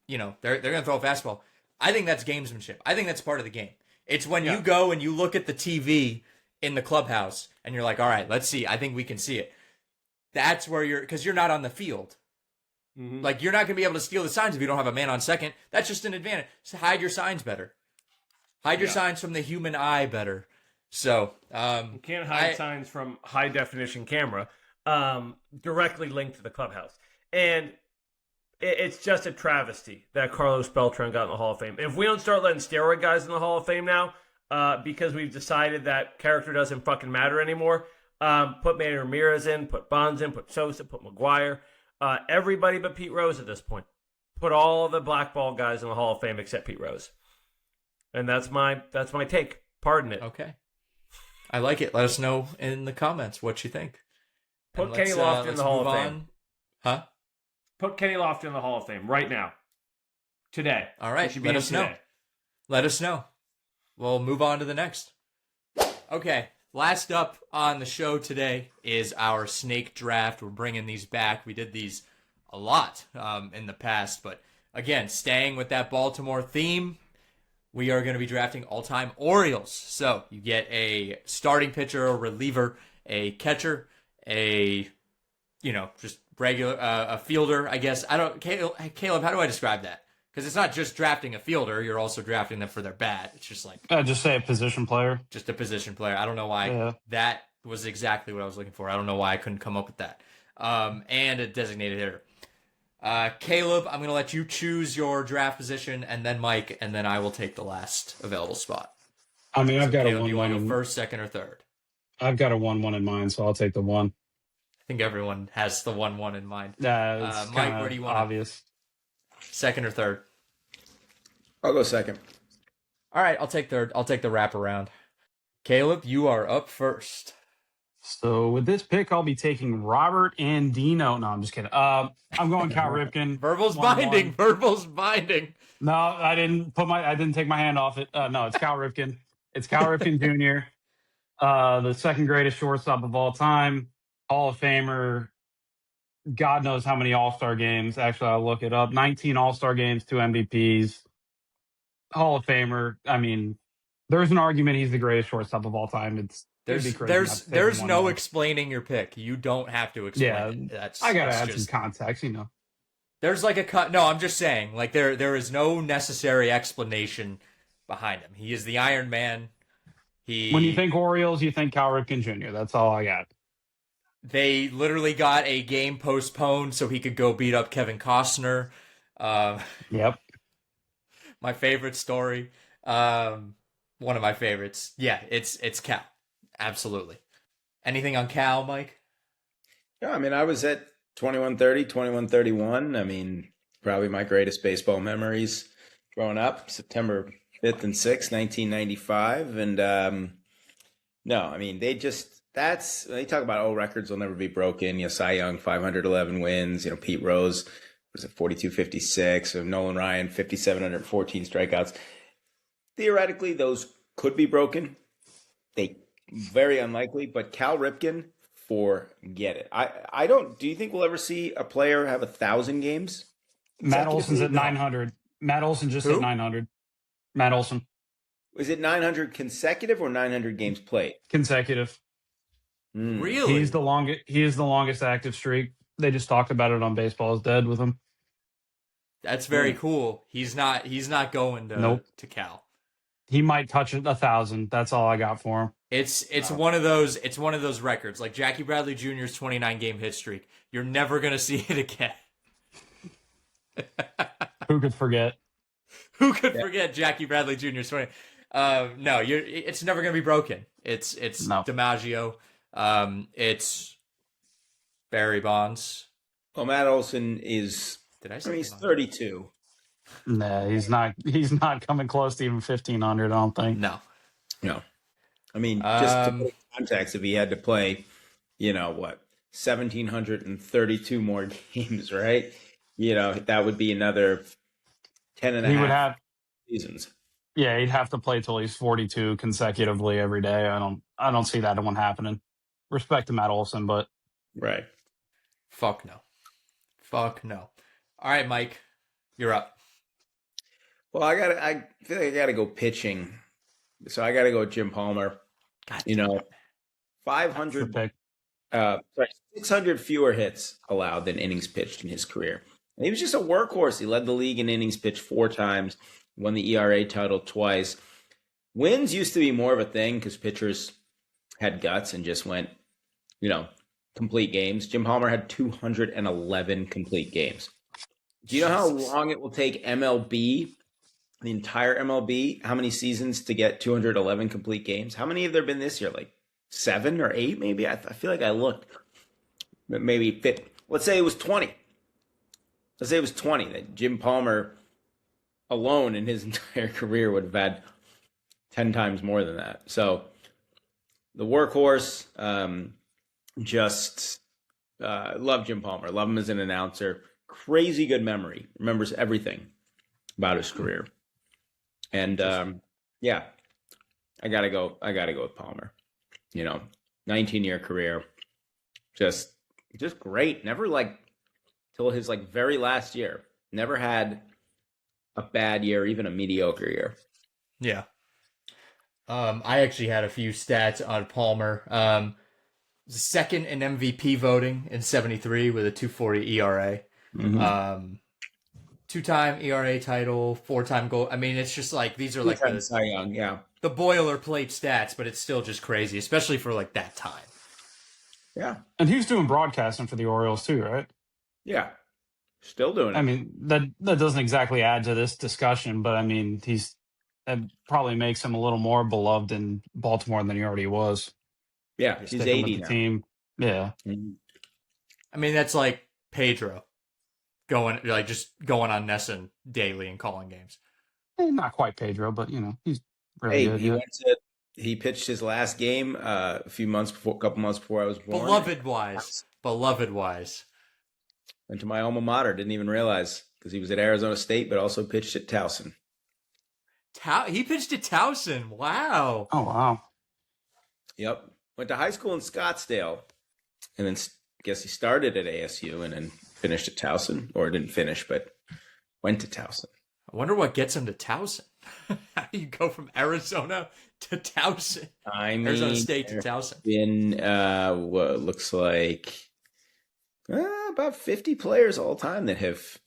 they're going to throw a fastball. I think that's gamesmanship. I think that's part of the game. It's when you go and you look at the TV in the clubhouse and you're like, all right, let's see. I think we can see it. That's where because you're not on the field. Mm-hmm. Like, you're not going to be able to steal the signs if you don't have a man on second. That's just an advantage. So hide your signs better. hide your signs from the human eye better. So you can't hide signs from high definition camera directly linked to the clubhouse. And it's just a travesty that Carlos Beltran got in the Hall of Fame. If we don't start letting steroid guys in the Hall of Fame now, because we've decided that character doesn't fucking matter anymore, put Manny Ramirez in, put Bonds in, put Sosa, put McGuire, everybody but Pete Rose at this point. Put all the blackball guys in the Hall of Fame except Pete Rose. And that's my take. Pardon it. Okay. I like it. Let us know in the comments what you think. Put Kenny Lofton in the Hall of Fame. Huh? Put Kenny Lofton in the Hall of Fame right now. Today. All right. Let us know. Let us know. We'll move on to the next. Okay. Last up on the show today is our snake draft. We're bringing these back. We did these a lot in the past. But again, staying with that Baltimore theme, we are going to be drafting all-time Orioles. So you get a starting pitcher, a reliever, a catcher, just regular, a fielder, I guess. Caleb, how do I describe that? Because it's not just drafting a fielder. You're also drafting them for their bat. It's just like... just say a position player. Just a position player. I don't know why that was exactly what I was looking for. I don't know why I couldn't come up with that. And a designated hitter. Caleb, I'm going to let you choose your draft position, and then Mike, and then I will take the last available spot. I mean, I've got Caleb, a 1-1. You want to go first, second, or third? I've got a 1-1 in mind, so I'll take the 1. I think everyone has the 1-1 in mind. It's Mike, where do you want? Obvious. Second or third? I'll go second. All right, I'll take third. I'll take the wraparound. Caleb, you are up first. So with this pick, I'll be taking Robert Andino. No, I'm just kidding. I'm going Cal Ripken. Verbals binding. Verbals binding. No, I didn't take my hand off it. No, it's Cal Ripken. It's Cal Ripken Jr., the second greatest shortstop of all time, Hall of Famer. God knows how many All-Star games. Actually, I'll look it up. 19 All-Star games, 2 MVPs. Hall of Famer. I mean, there's an argument he's the greatest shortstop of all time. There's no explaining your pick. You don't have to explain it. I gotta add some context, There's like a cut. No, I'm just saying, like there is no necessary explanation behind him. He is the Iron Man. When you think Orioles, you think Cal Ripken Jr. That's all I got. They literally got a game postponed so he could go beat up Kevin Costner. Yep. My favorite story. One of my favorites. Yeah, it's Cal. Absolutely. Anything on Cal, Mike? Yeah, I mean, I was at 2130, 2131. I mean, probably my greatest baseball memories growing up, September 5th and 6th, 1995. And no, I mean, they talk about, records will never be broken. Cy Young, 511 wins. Pete Rose was at 4256. Nolan Ryan, 5,714 strikeouts. Theoretically, those could be broken. They very unlikely, but Cal Ripken, forget it. I don't. Do you think we'll ever see a player have 1,000 games? Matt Olson's at 900. Matt Olson just hit 900. Matt Olson. Is it 900 consecutive or 900 games played? Consecutive. Really? He is the longest active streak. They just talked about it on Baseball is Dead with him. That's very cool. He's not going to Cal. He might touch 1,000. That's all I got for him. It's one of those records, like Jackie Bradley Jr.'s 29-game hit streak. You're never gonna see it again. Who could forget? Who could forget Jackie Bradley Jr.'s 20? No, it's never gonna be broken. It's DiMaggio. It's Barry Bonds. Well, Matt Olson is. He's 32. Nah, he's not. He's not coming close to even 1,500. I don't think. No. I mean, just to put in context, if he had to play, 1,732 more games, right? That would be another 10 and a half. He would have seasons. Yeah, he'd have to play till he's 42 consecutively every day. I don't see that one happening. Respect to Matt Olson, but right. Fuck no. All right, Mike, you're up. Well, I feel like I gotta go pitching, so I gotta go Jim Palmer. God, 500, 600 fewer hits allowed than innings pitched in his career. And he was just a workhorse. He led the league in innings pitched 4 times, won the ERA title twice. Wins used to be more of a thing because pitchers had guts and just went, complete games. Jim Palmer had 211 complete games. Do you know how long it will take MLB, the entire MLB, how many seasons to get 211 complete games? How many have there been this year? Like 7 or 8, maybe? I feel like I looked. Maybe let's say it was 20. Let's say it was 20 that Jim Palmer alone in his entire career would have had 10 times more than that. So the workhorse, just love Jim Palmer. Love him as an announcer. Crazy good memory. Remembers everything about his career. And I gotta go with Palmer. 19-year career. Just great. Never till his very last year. Never had a bad year, even a mediocre year. Yeah. I actually had a few stats on Palmer. Second in MVP voting in 73 with a 2.40 ERA. Mm-hmm. 2-time ERA title, 4-time goal. I mean, it's just these are the Cy Young, yeah. The boilerplate stats, but it's still just crazy, especially for that time. Yeah. And he was doing broadcasting for the Orioles too, right? Yeah. Still doing it. I mean, that doesn't exactly add to this discussion, but I mean, that probably makes him a little more beloved in Baltimore than he already was. Yeah, he's 80 now. Team. Yeah. Mm-hmm. I mean, that's like Pedro going on Nesson daily and calling games. Not quite Pedro, but he's really good. He pitched his last game a couple months before I was born. Beloved wise. Went to my alma mater. Didn't even realize because he was at Arizona State, but also pitched at Towson. He pitched at Towson. Wow. Oh, wow. Yep. Went to high school in Scottsdale, and then I guess he started at ASU and then finished at Towson, or didn't finish, but went to Towson. I wonder what gets him to Towson. How do you go from Arizona to Towson? Arizona State to Towson. Been what looks like about 50 players all time that have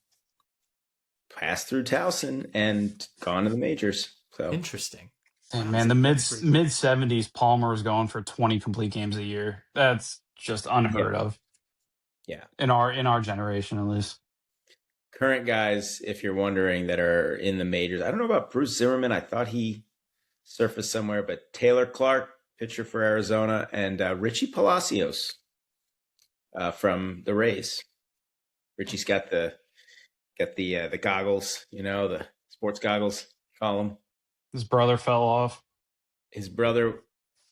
passed through Towson and gone to the majors. So interesting. And man, the mid 70s, Palmer was going for 20 complete games a year. That's just unheard of. Yeah, in our generation, at least. Current guys, if you're wondering, that are in the majors. I don't know about Bruce Zimmerman. I thought he surfaced somewhere, but Taylor Clark, pitcher for Arizona, and Richie Palacios from the Rays. Richie's got the goggles, the sports goggles. Call him. His brother fell off. His brother,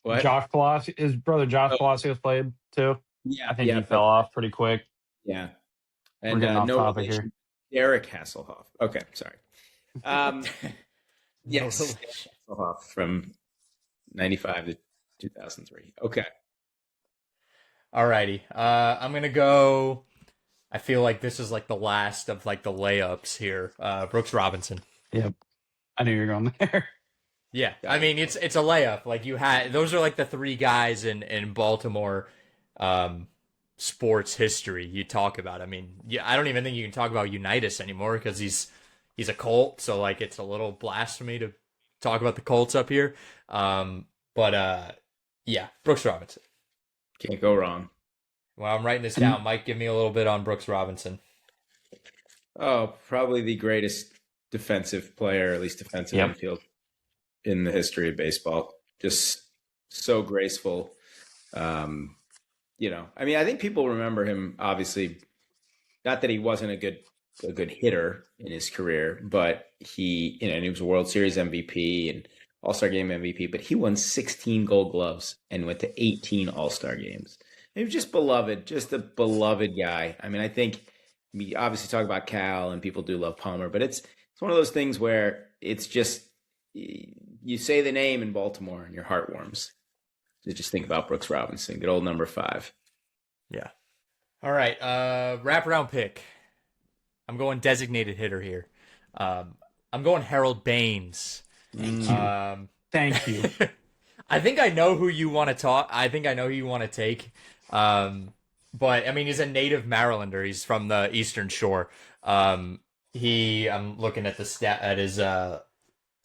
what? Josh Palacios. His brother Josh Palacios played too. Yeah, I think he fell off pretty quick. Yeah, and no topic here. Eric Hasselhoff. Okay, sorry. Yes, Hasselhoff from 95 to 2003. Okay. Alrighty. I'm gonna go. I feel like this is the last of the layups here. Brooks Robinson. Yep. I knew you were going there. Yeah. I mean, it's a layup. Those are the three guys in Baltimore sports history you talk about. I mean, I don't even think you can talk about Unitas anymore because he's a Colt. So it's a little blasphemy to talk about the Colts up here. But Brooks Robinson. Can't go wrong. Well, I'm writing this down. Mike, give me a little bit on Brooks Robinson. Oh, probably the greatest defensive player, at least defensive infield in the history of baseball. Just so graceful. I mean, I think people remember him, obviously, not that he wasn't a good hitter in his career, but he was a World Series MVP and All-Star Game MVP, but he won 16 Gold Gloves and went to 18 All-Star games. He was just beloved, just a beloved guy. I mean, I think we obviously talk about Cal and people do love Palmer, but it's one of those things where it's just, you say the name in Baltimore and your heart warms. So just think about Brooks Robinson, good old number 5. Yeah. All right. Wraparound pick. I'm going designated hitter here. I'm going Harold Baines. Thank you. I think I know who you want to talk. I think I know who you want to take. But I mean, he's a native Marylander. He's from the Eastern Shore. I'm looking at his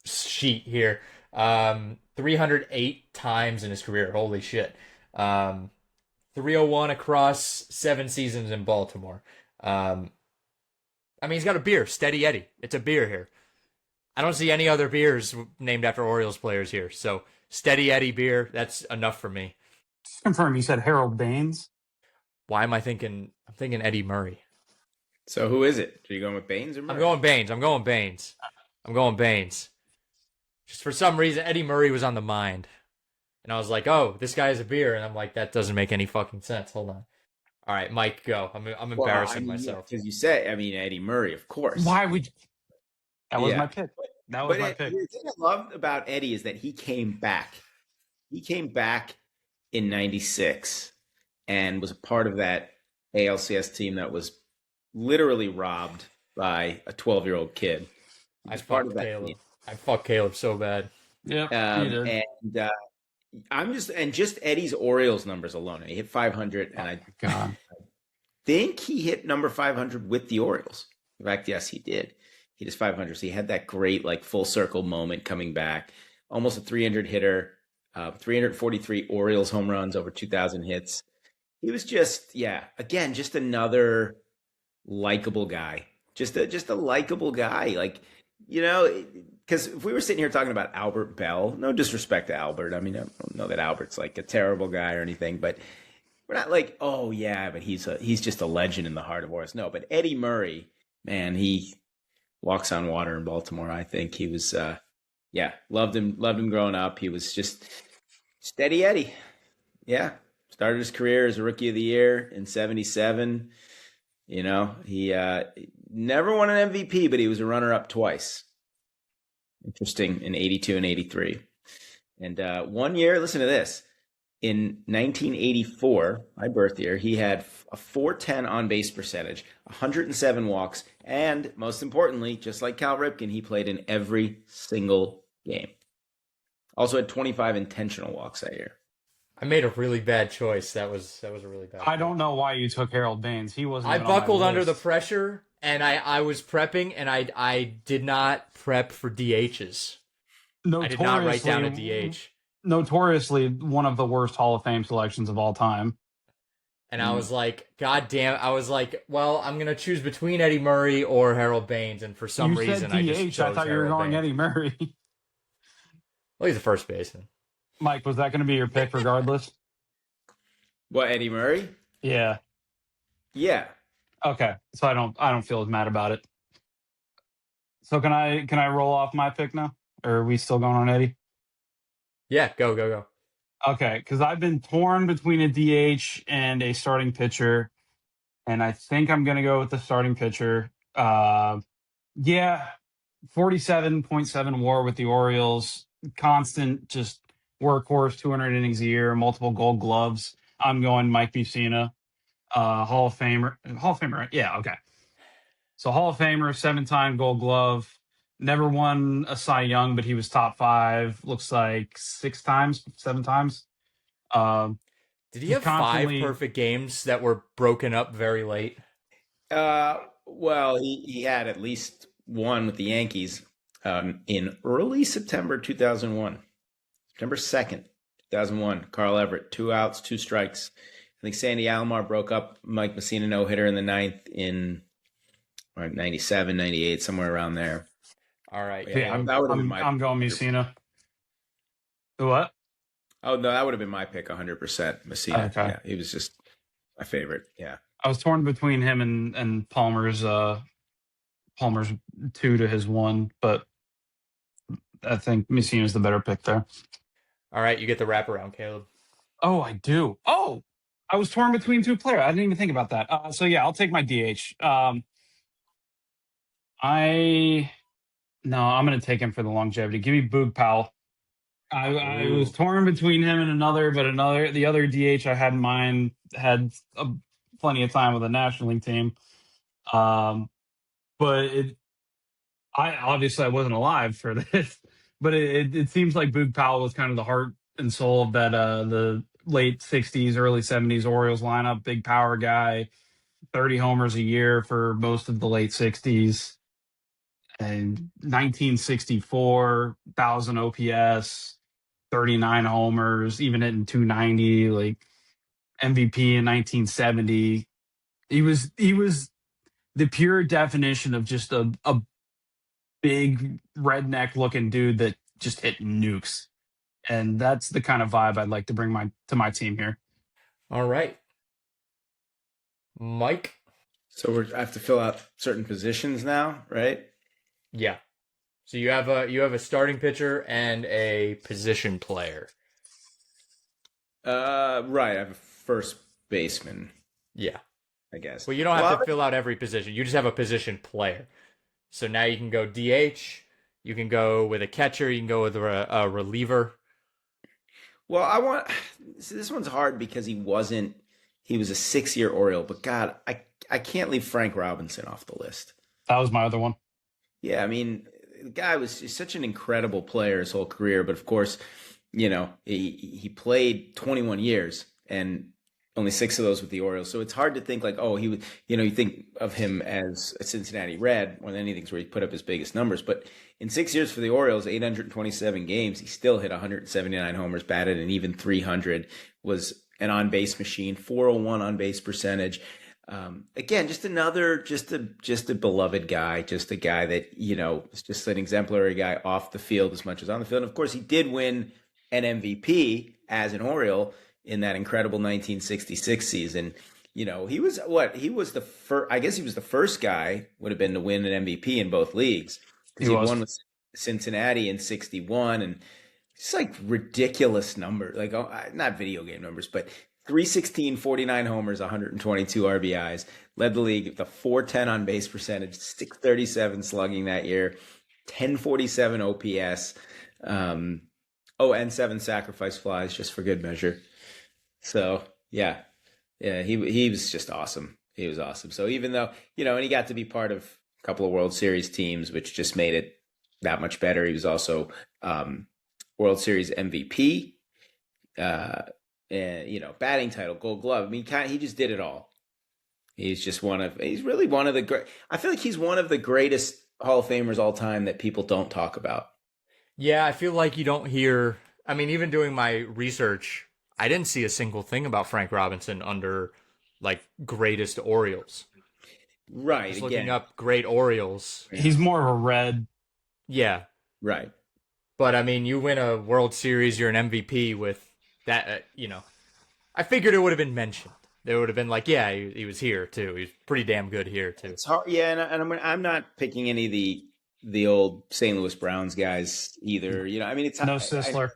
sheet here. 308 times in his career. Holy shit. 301 across 7 seasons in Baltimore. I mean, he's got a beer, Steady Eddie. It's a beer here. I don't see any other beers named after Orioles players here. So Steady Eddie beer, that's enough for me. Just confirm, you said Harold Baines? Why am I thinking? I'm thinking Eddie Murray. So who is it? Are you going with Baines or Murray? I'm going Baines. Just for some reason, Eddie Murray was on the mind. And I was like, oh, this guy has a beer. And I'm like, that doesn't make any fucking sense. Hold on. All right, Mike, go. I'm embarrassing myself. Because you say, Eddie Murray, of course. Why would you? That was my pick. That was my pick. The thing I loved about Eddie is that he came back. He came back in 96 and was a part of that ALCS team that was literally robbed by a 12-year-old kid. I fucked Caleb so bad. Yeah, just Eddie's Orioles numbers alone. He hit 500, and I think he hit number 500 with the Orioles. In fact, yes, he did. He just 500. So he had that great full circle moment coming back. Almost a 300 hitter, 343 Orioles home runs, over 2,000 hits. He was just another likable guy. Just a likable guy. Because if we were sitting here talking about Albert Bell, no disrespect to Albert. I mean, I don't know that Albert's a terrible guy or anything, but we're not oh yeah, but he's just a legend in the heart of Orioles. No, but Eddie Murray, man, he walks on water in Baltimore. I think he was, loved him growing up. He was just Steady Eddie. Yeah, started his career as a Rookie of the Year in '77. He never won an MVP, but he was a runner-up twice. Interesting, in 82 and 83. And 1 year, listen to this. In 1984, my birth year, he had a .410 on-base percentage, 107 walks, and most importantly, just like Cal Ripken, he played in every single game. Also had 25 intentional walks that year. I made a really bad choice. That was a really bad. I don't know why you took Harold Baines. He wasn't. I buckled under the pressure, and I was prepping, and I did not prep for DHs. I did not write down a DH. Notoriously one of the worst Hall of Fame selections of all time. And I was like, God damn. I was like, well, I'm going to choose between Eddie Murray or Harold Baines. And for some reason, I just chose I thought you were going Baines. Eddie Murray. Well, he's a first baseman. Mike, was that going to be your pick regardless? What, Eddie Murray? Yeah. Yeah. Okay. So I don't feel as mad about it. So can I roll off my pick now? Or are we still going on Eddie? Yeah, go. Okay, because I've been torn between a DH and a starting pitcher, and I think I'm going to go with the starting pitcher. 47.7 WAR with the Orioles, constant, just workhorse, 200 innings a year, multiple Gold Gloves. I'm going Mike Mussina, Hall of Famer. Yeah, okay. So Hall of Famer, 7-time Gold Glove. Never won a Cy Young, but he was top 5. Looks like 7 times. Did he have 5 perfect games that were broken up very late? Well, he had at least one with the Yankees in early September 2001. September 2nd, 2001. Carl Everett, 2 outs, 2 strikes. I think Sandy Alomar broke up Mike Mussina no-hitter in the 9th in 97, 98, somewhere around there. All right. Yeah, I'm going Mussina. What? Oh, no, that would have been my pick, 100%. Mussina. Okay. Yeah, he was just my favorite. Yeah. I was torn between him and Palmer's 2 to his 1, but I think Mussina's the better pick there. All right, you get the wraparound, Caleb. Oh, I do. Oh, I was torn between 2 players. I didn't even think about that. So yeah, I'll take my DH. I'm going to take him for the longevity. Give me Boog Powell. I was torn between him and the other DH I had in mind had plenty of time with the National League team. But I wasn't alive for this, but it seems like Boog Powell was kind of the heart and soul of that, the late 60s, early 70s Orioles lineup, big power guy, 30 homers a year for most of the late 60s. And 1964, 1,000 OPS, 39 homers, even hitting 290, like MVP in 1970. He was the pure definition of just a big redneck looking dude that just hit nukes. And that's the kind of vibe I'd like to bring to my team here. All right. Mike? So I have to fill out certain positions now, right? Yeah. So you have a starting pitcher and a position player. Right. I have a first baseman. Yeah. I guess. Well, you don't have to fill out every position. You just have a position player. So now you can go DH. You can go with a catcher. You can go with a reliever. Well, this one's hard because he was a 6-year Oriole, but God, I can't leave Frank Robinson off the list. That was my other one. Yeah, I mean, the guy was such an incredible player his whole career, but of course, he played 21 years and only 6 of those with the Orioles. So it's hard to think like, oh, he would, you think of him as a Cincinnati Red more than anything, where he put up his biggest numbers. But in 6 years for the Orioles, 827 games, he still hit 179 homers, batted an even 300, was an on-base machine, 401 on-base percentage. Again, just a beloved guy, just a guy that, is just an exemplary guy off the field as much as on the field. And of course, he did win an MVP as an Oriole in that incredible 1966 season. He was the first, I guess he was the first guy would have been to win an MVP in both leagues. He won with Cincinnati in 61, and it's like ridiculous numbers, like not video game numbers, but 316, 49 homers, 122 RBIs, led the league with a 410 on base percentage, 637 slugging that year, 1047 OPS, and 7 sacrifice flies just for good measure. So yeah, he was just awesome. He was awesome. So even though, and he got to be part of a couple of World Series teams, which just made it that much better. He was also World Series MVP, and batting title, Gold Glove. I mean, he just did it all. He's really one of the great. I feel like he's one of the greatest Hall of Famers all time that people don't talk about. Yeah, I feel like you don't hear. I mean, even doing my research, I didn't see a single thing about Frank Robinson under like greatest Orioles. Right. Just looking up great Orioles. He's more of a Red. Yeah. Right. But I mean, you win a World Series, you're an MVP with that. I figured it would have been mentioned. They would have been like, yeah, he was here too. He's pretty damn good here too. It's hard. Yeah, and I'm not picking any of the old St. Louis Browns guys either. I mean, it's no Sisler.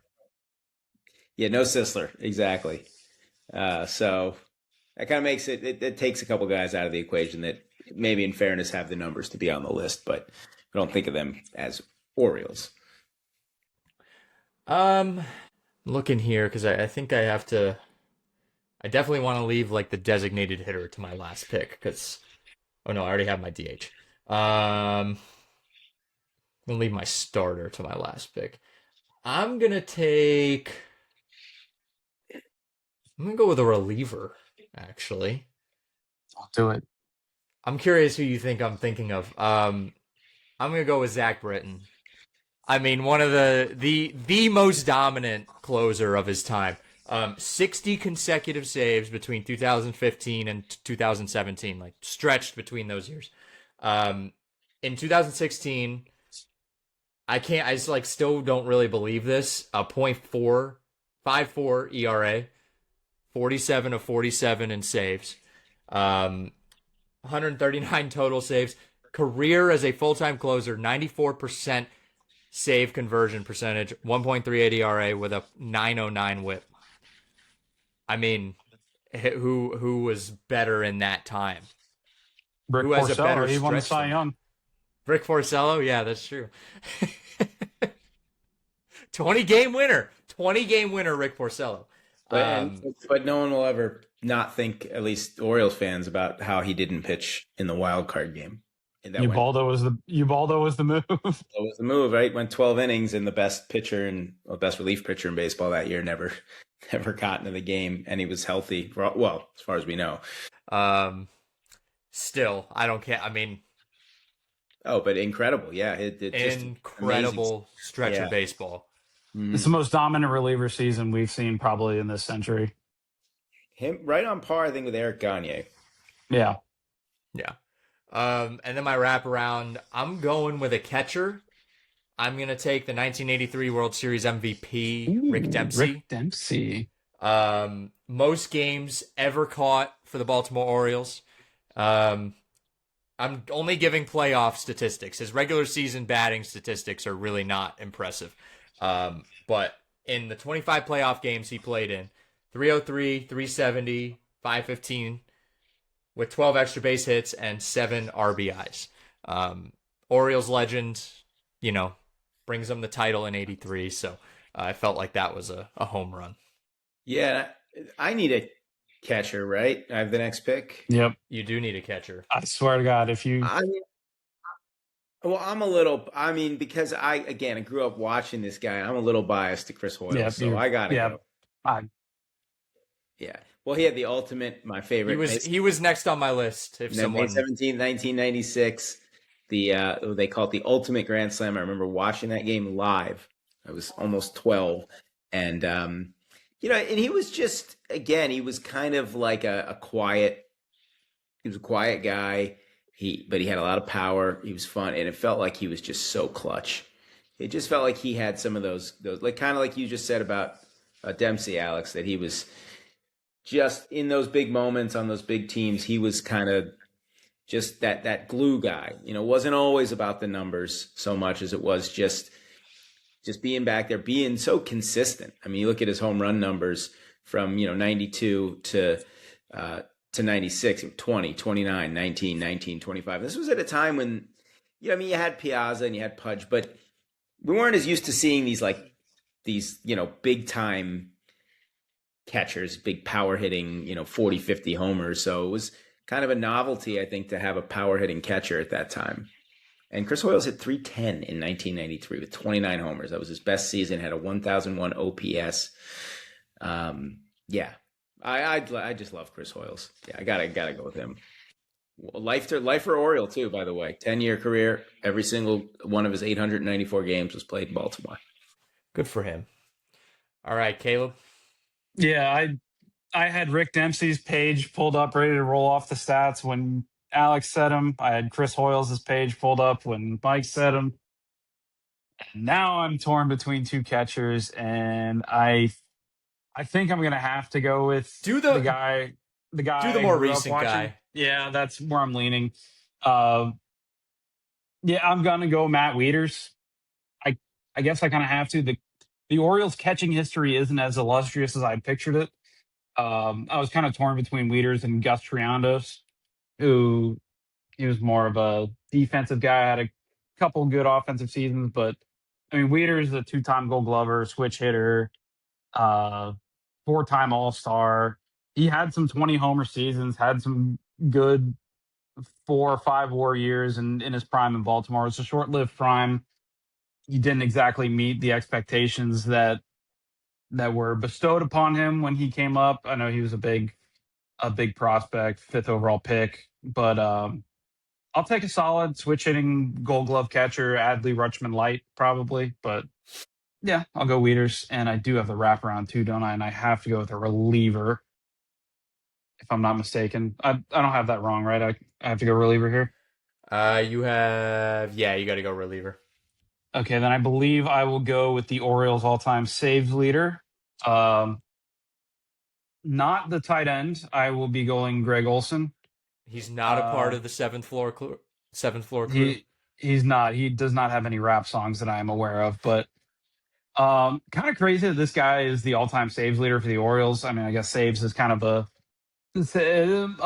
No Sisler, exactly. So that kind of makes it takes a couple guys out of the equation that maybe in fairness have the numbers to be on the list, but I don't think of them as Orioles. Looking here, because I think I have to. I definitely want to leave like the designated hitter to my last pick because, oh no, I already have my DH. I'm gonna leave my starter to my last pick. I'm gonna go with a reliever, actually. I'll do it. I'm curious who you think I'm thinking of. I'm gonna go with Zach Britton. I mean, one of the most dominant closer of his time. 60 consecutive saves between 2015 and 2017, like stretched between those years. In 2016, I just like still don't really believe this. A .454 ERA, 47 of 47 in saves, 139 total saves. Career as a full-time closer, 94% save conversion percentage, 1.38 ERA with a 909 whip. I mean, who was better in that time? Rick Porcello, he won the Cy Young. Rick Porcello, yeah, that's true. 20-game winner, Rick Porcello. But no one will ever not think, at least Orioles fans, about how he didn't pitch in the wild card game. Ubaldo was the move. That was the move, right? Went 12 innings, and the best relief pitcher in baseball that year never got into the game, and he was healthy. As far as we know. Still, I don't care. I mean, Oh, but incredible. Yeah. It just incredible stretch of baseball. It's the most dominant reliever season we've seen probably in this century. Him right on par, I think, with Eric Gagne. Yeah. Yeah. And then my wraparound, I'm going with a catcher. I'm going to take the 1983 World Series MVP, Rick Dempsey. Rick Dempsey. Most games ever caught for the Baltimore Orioles. I'm only giving playoff statistics. His regular season batting statistics are really not impressive. But in the 25 playoff games he played in, 303, 370, 515, with 12 extra base hits and 7 RBIs. Orioles legend, brings them the title in 83. So I felt like that was a home run. Yeah. I need a catcher, right? I have the next pick. Yep. You do need a catcher. I swear to God, because I grew up watching this guy. I'm a little biased to Chris Hoyle, so I got to go. Yeah. Well, he had the ultimate, my favorite. He was next on my list. May 17, 1996. They call it the ultimate Grand Slam. I remember watching that game live. I was almost 12, and and he was just, again, he was kind of like a quiet guy. But he had a lot of power. He was fun, and it felt like he was just so clutch. It just felt like he had some of those like kind of like you just said about Dempsey, Alex, that he was just in those big moments on those big teams. He was kind of just that glue guy. It wasn't always about the numbers so much as it was just being back there, being so consistent. I mean, you look at his home run numbers from 92 to 96, 20, 29, 19, 19, 25. This was at a time when, you had Piazza and you had Pudge, but we weren't as used to seeing these big time catchers, big power hitting, 40, 50 homers. So it was kind of a novelty, I think, to have a power hitting catcher at that time. And Chris Hoyles hit 310 in 1993 with 29 homers. That was his best season, had a 1,001 OPS. I just love Chris Hoyles. Yeah, I gotta go with him. Life for Oriole too, by the way. 10-year career. Every single one of his 894 games was played in Baltimore. Good for him. All right, Caleb. Yeah, I had Rick Dempsey's page pulled up, ready to roll off the stats when Alex said him. I had Chris Hoyles' page pulled up when Mike said him. And now I'm torn between two catchers, and I think I'm gonna have to go with the guy. Do the more recent guy. Yeah, that's where I'm leaning. I'm gonna go Matt Wieters. I guess I kind of have to. The Orioles' catching history isn't as illustrious as I pictured it. I was kind of torn between Wieters and Gus Triandos, who he was more of a defensive guy. Had a couple good offensive seasons, but I mean, Wieters is a 2-time Gold Glover, switch hitter. 4-time All-Star. He had some 20 homer seasons, had some good 4 or 5 WAR years in his prime in Baltimore. It was a short-lived prime. He didn't exactly meet the expectations that were bestowed upon him when he came up. I know he was a big prospect, 5th overall pick, but I'll take a solid switch hitting Gold Glove catcher, Adley Rutschman Light probably, but yeah, I'll go Wieters, and I do have the wraparound too, don't I? And I have to go with a reliever, if I'm not mistaken. I don't have that wrong, right? I have to go reliever here? You got to go reliever. Okay, then I believe I will go with the Orioles' all-time saves leader. Not the tight end. I will be going Greg Olson. He's not a part of the seventh floor crew. He's not. He does not have any rap songs that I am aware of, but kind of crazy that this guy is the all-time saves leader for the Orioles. I mean, I guess saves is kind of a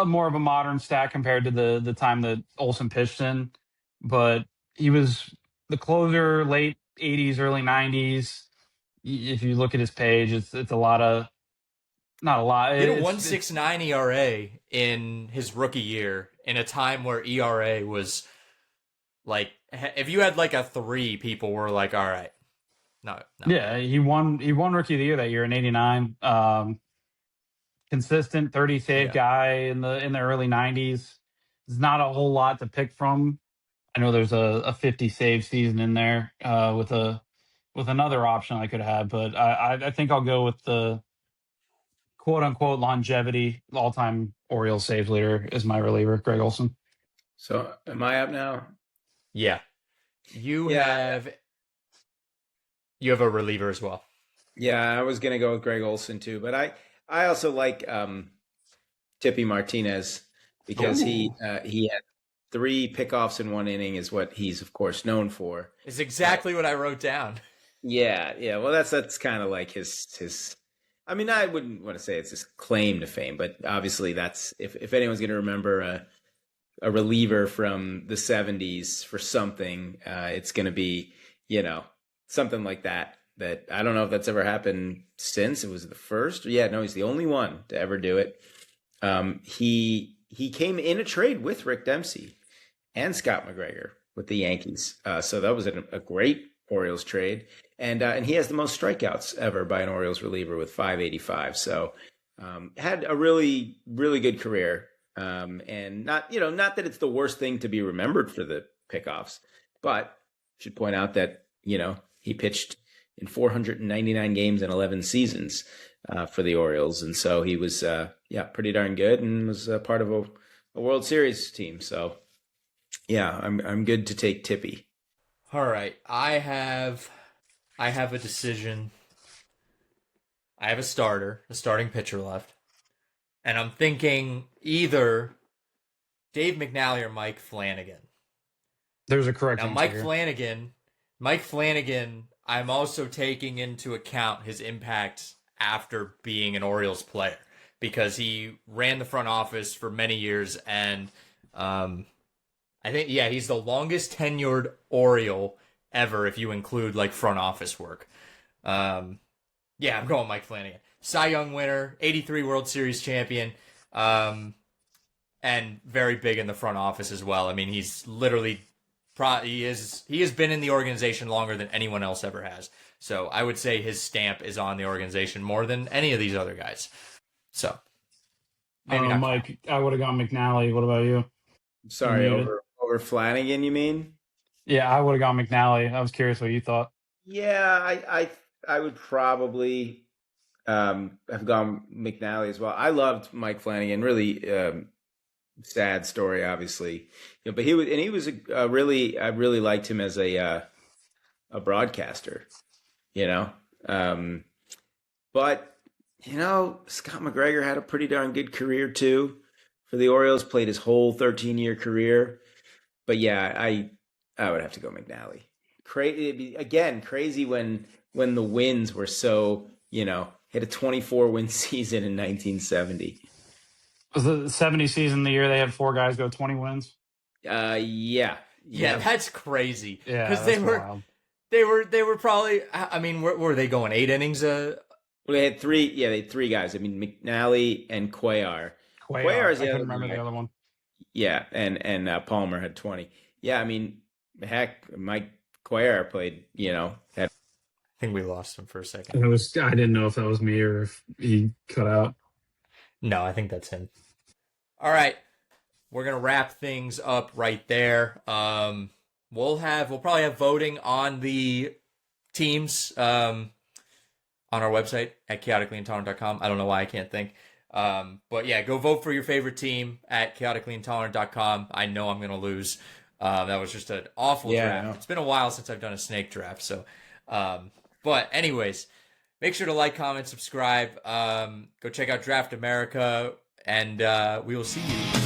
more of a modern stat compared to the time that Olson pitched in, but he was the closer late 80s, early 90s. If you look at his page, it's a lot of, not a lot. He had a 1.69 ERA in his rookie year in a time where ERA was like, if you had like a 3, people were like, all right. No. Yeah, he won rookie of the year that year in 89. Consistent 30 save guy in the early 90s. There's not a whole lot to pick from I know there's a 50 save season in there with another option I could have, but I think I'll go with the quote unquote longevity all time Orioles save leader is my reliever, Greg Olson. So am I up now? Yeah. You have a reliever as well. Yeah, I was gonna go with Greg Olson too, but I also like Tippy Martinez because he had 3 pickoffs in 1 inning is what he's of course known for. It's exactly what I wrote down. Yeah. Well, that's kind of like his. I mean, I wouldn't want to say it's his claim to fame, but obviously that's if anyone's going to remember a reliever from the 70s for something, it's going to be, something like that. That I don't know if that's ever happened since. It was the first. Yeah, no, he's the only one to ever do it. He came in a trade with Rick Dempsey and Scott McGregor with the Yankees. So that was a great Orioles trade. And he has the most strikeouts ever by an Orioles reliever with 585. So had a really, really good career. And not that it's the worst thing to be remembered for the pickoffs, but should point out that, he pitched in 499 games and 11 seasons for the Orioles. And so he was, pretty darn good and was part of a World Series team. So, yeah, I'm good to take Tippy. All right. I have a decision. I have a starting pitcher left. And I'm thinking either Dave McNally or Mike Flanagan. There's a correct now, answer Mike Flanagan, I'm also taking into account his impact after being an Orioles player because he ran the front office for many years, and I think he's the longest tenured Oriole ever if you include like front office work. I'm going Mike Flanagan. Cy Young winner, 83 World Series champion, and very big in the front office as well. I mean, he's literally he has been in the organization longer than anyone else ever has. So I would say his stamp is on the organization more than any of these other guys. So maybe not Mike. I would have gone McNally. What about you? Sorry, over Flanagan, you mean? Yeah, I would have gone McNally. I was curious what you thought. Yeah, I would probably have gone McNally as well. I loved Mike Flanagan. Really sad story, obviously. But he was I really liked him as a broadcaster. But Scott McGregor had a pretty darn good career too for the Orioles. Played his whole 13-year career. But yeah, I would have to go McNally. Crazy when the wins were so, hit a 24-win season in 1970. Was the 70 season the year they had 4 guys go 20 wins? Yeah, that's crazy. Yeah, because wild. they were probably. I mean, were they going 8 innings? Well, they had 3. Yeah, they had 3 guys. I mean, McNally and Cuellar. Cuellar is the other. Remember the other one? Yeah, and Palmer had 20. Yeah, I mean, heck, Mike Cuellar played. Had. I think we lost him for a second. I didn't know if that was me or if he cut out. No, I think that's him. All right. We're going to wrap things up right there. We'll probably have voting on the teams on our website at chaoticallyintolerant.com. I don't know why I can't think. But yeah, go vote for your favorite team at chaoticallyintolerant.com. I know I'm going to lose. That was just an awful draft. It's been a while since I've done a snake draft. So, but anyways, make sure to like, comment, subscribe. Go check out Draft America, and we will see you